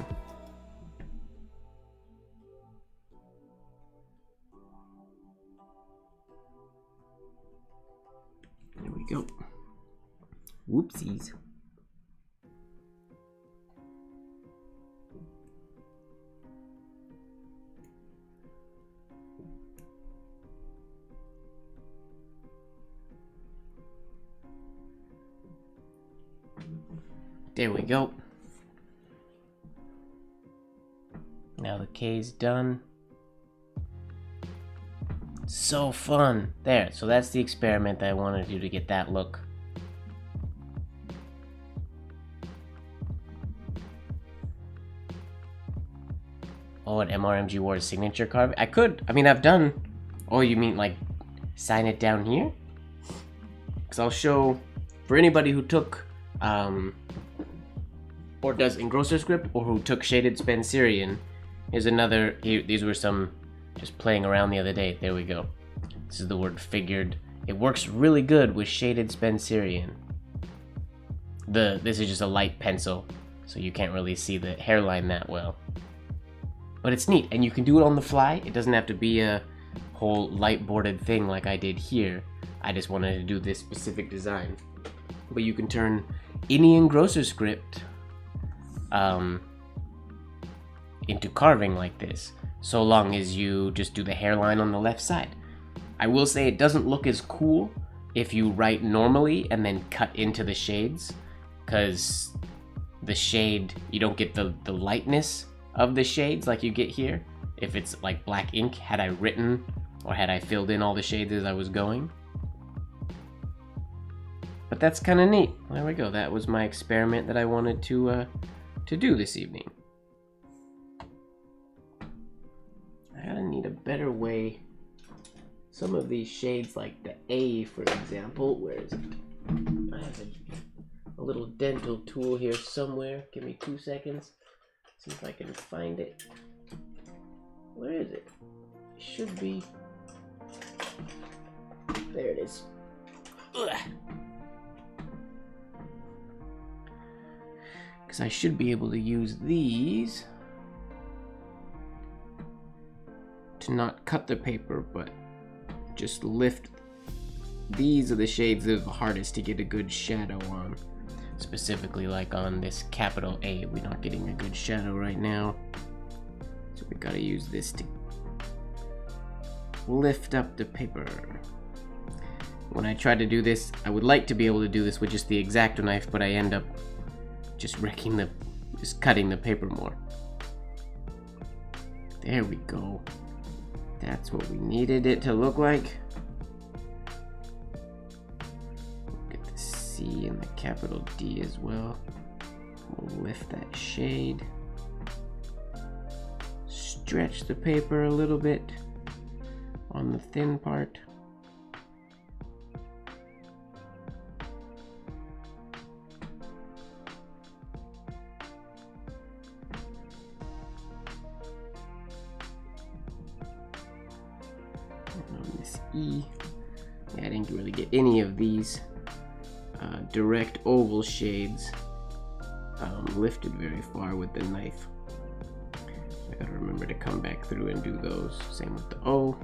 There we go. Whoopsies. There we go. Now the K's done. So fun. There, so that's the experiment that I want to do to get that look. Oh, an MrMGWard signature card? I mean, I've done... Oh, you mean like sign it down here? Because I'll show, for anybody who took, or does engrosser script, or who took shaded Spencerian, here's another, these were some just playing around the other day. There we go. This is the word figured. It works really good with shaded Spencerian. This is just a light pencil, so you can't really see the hairline that well. But it's neat, and you can do it on the fly. It doesn't have to be a whole light boarded thing like I did here. I just wanted to do this specific design. But you can turn any engrosser script into carving like this, so long as you just do the hairline on the left side. I will say it doesn't look as cool if you write normally and then cut into the shades, because the shade, you don't get the lightness of the shades like you get here if it's like black ink, had I written or had I filled in all the shades as I was going. But that's kind of neat. There we go. That was my experiment that I wanted to do this evening. I gotta need a better way. Some of these shades, like the A, for example, where is it? I have a little dental tool here somewhere. Give me 2 seconds. See if I can find it. Where is it? It should be. There it is. Because I should be able to use these to not cut the paper, but just lift. These are the shades that are the hardest to get a good shadow on. Specifically like on this capital A, we're not getting a good shadow right now. So we gotta use this to lift up the paper. When I try to do this, I would like to be able to do this with just the X-Acto knife, but I end up just just cutting the paper more. There we go. That's what we needed it to look like. Get the C and the capital D as well. We'll lift that shade. Stretch the paper a little bit on the thin part. On this E, yeah, I didn't really get any of these direct oval shades lifted very far with the knife. I gotta remember to come back through and do those. Same with the O.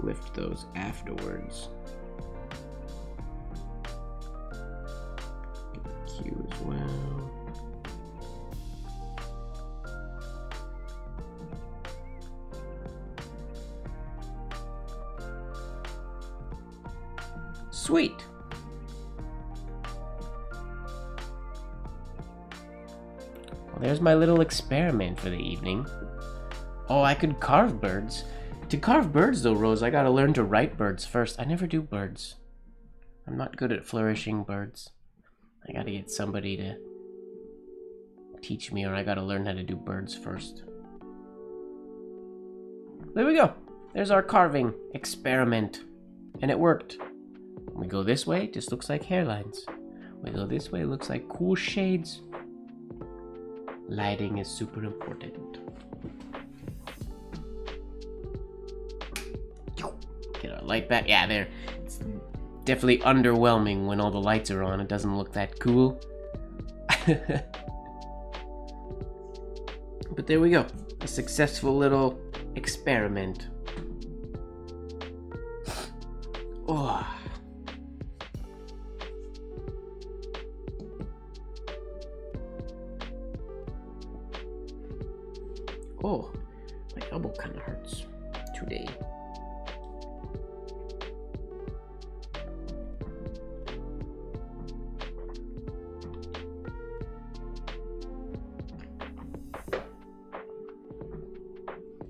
Lift those afterwards. Get the Q as well. Sweet. Well, there's my little experiment for the evening. Oh, I could carve birds. To carve birds though, Rose, I gotta learn to write birds first. I never do birds. I'm not good at flourishing birds. I gotta get somebody to teach me, or I gotta learn how to do birds first. There we go. There's our carving experiment. And it worked. When we go this way, it just looks like hairlines. We go this way, it looks like cool shades. Lighting is super important. Get our light back. Yeah, there. It's definitely underwhelming when all the lights are on. It doesn't look that cool. But there we go. A successful little experiment. Oh. Oh, my elbow kind of hurts today.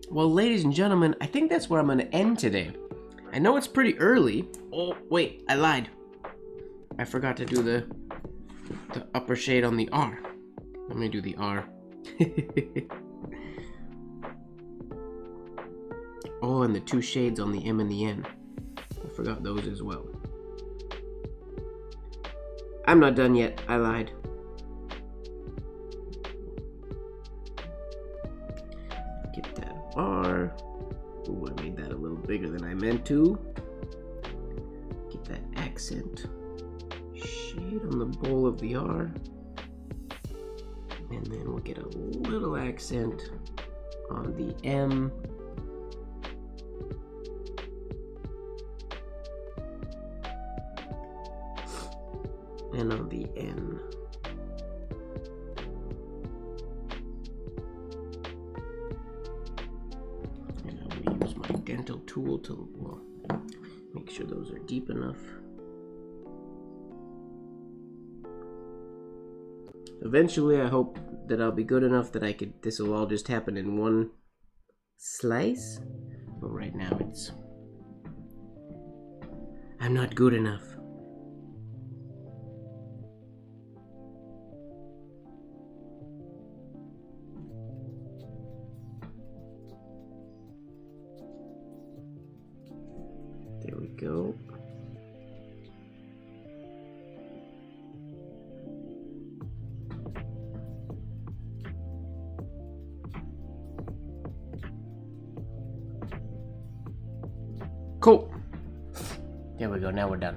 Well, ladies and gentlemen, I think that's where I'm going to end today. I know it's pretty early. Oh, wait, I lied. I forgot to do the upper shade on the R. Let me do the R. Oh, and the two shades on the M and the N. I forgot those as well. I'm not done yet. I lied. Get that R. Ooh, I made that a little bigger than I meant to. Get that accent shade on the bowl of the R. And then we'll get a little accent on the M. And on the N. And I will use my dental tool to, well, make sure those are deep enough. Eventually, I hope that I'll be good enough that this will all just happen in one slice. But right now I'm not good enough. There we go. Cool. There we go. Now we're done.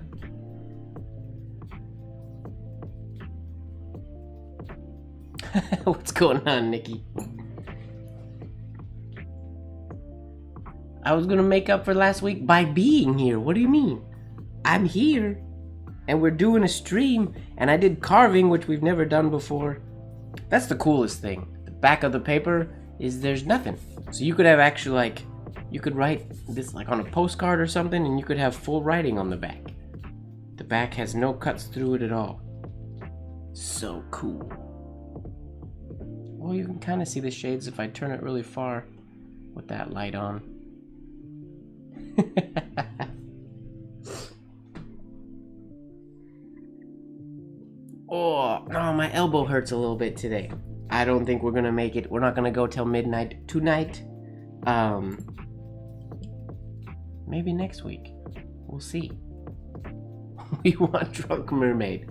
What's going on, Nikki? I was gonna make up for last week by being here. What do you mean? I'm here, and we're doing a stream, and I did carving, which we've never done before. That's the coolest thing. The back of the paper is there's nothing. So you could have actually, like, you could write this like on a postcard or something, and you could have full writing on the back. The back has no cuts through it at all. So cool. Well, you can kind of see the shades if I turn it really far with that light on. Oh, no, my elbow hurts a little bit today. I don't think we're gonna make it. We're not gonna go till midnight tonight. Maybe next week. We'll see. We want Drunk Mermaid.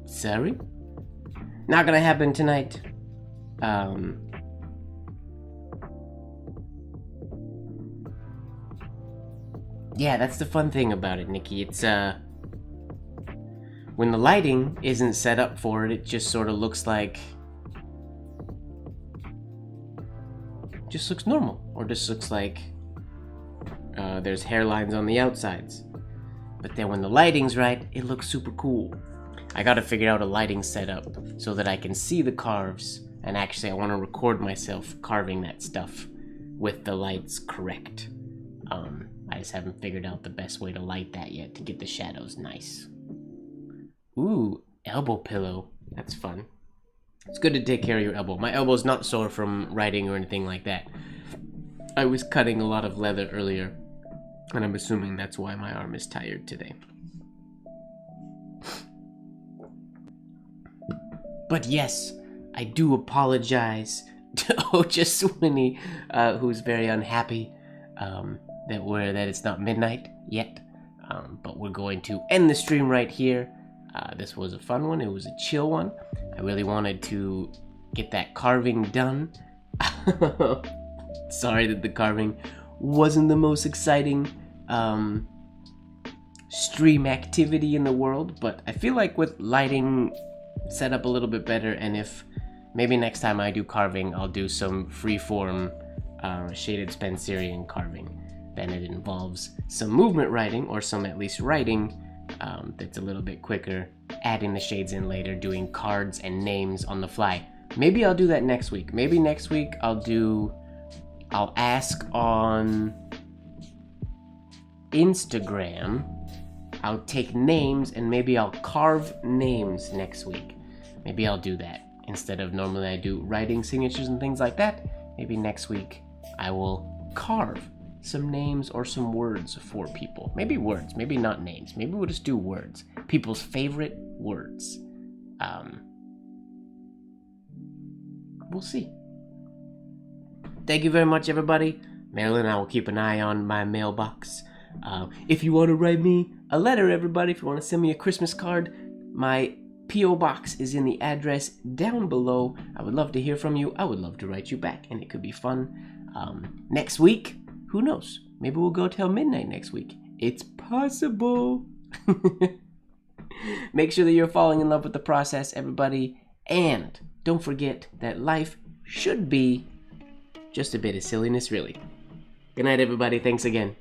Sorry? Not gonna happen tonight. Yeah, that's the fun thing about it, Nikki. It's, when the lighting isn't set up for it, it just sort of looks like... just looks normal. Or just looks like there's hairlines on the outsides. But then when the lighting's right, it looks super cool. I gotta figure out a lighting setup so that I can see the carves. And actually, I want to record myself carving that stuff with the lights correct. I just haven't figured out the best way to light that yet to get the shadows nice. Ooh, elbow pillow. That's fun. It's good to take care of your elbow. My elbow's not sore from writing or anything like that. I was cutting a lot of leather earlier, and I'm assuming that's why my arm is tired today. But yes, I do apologize to Oja Sweeney, who's very unhappy that it's not midnight yet. But we're going to end the stream right here. This was a fun one. It was a chill one. I really wanted to get that carving done. Sorry that the carving wasn't the most exciting stream activity in the world, but I feel like with lighting set up a little bit better, and if maybe next time I do carving, I'll do some freeform shaded Spencerian carving. Then it involves some movement writing, or some at least writing that's a little bit quicker, adding the shades in later, doing cards and names on the fly. Maybe I'll do that next week. Maybe next week I'll ask on Instagram. I'll take names and maybe I'll carve names next week. Maybe I'll do that. Instead of normally I do writing signatures and things like that, maybe next week I will carve some names or some words for people. Maybe words, maybe not names. Maybe we'll just do words. People's favorite words. We'll see. Thank you very much, everybody. Marilyn, I will keep an eye on my mailbox. If you want to write me a letter, everybody, if you want to send me a Christmas card, my P.O. box is in the address down below. I would love to hear from you. I would love to write you back, and it could be fun. Next week, who knows? Maybe we'll go till midnight next week. It's possible. Make sure that you're falling in love with the process, everybody. And don't forget that life should be just a bit of silliness, really. Good night, everybody. Thanks again.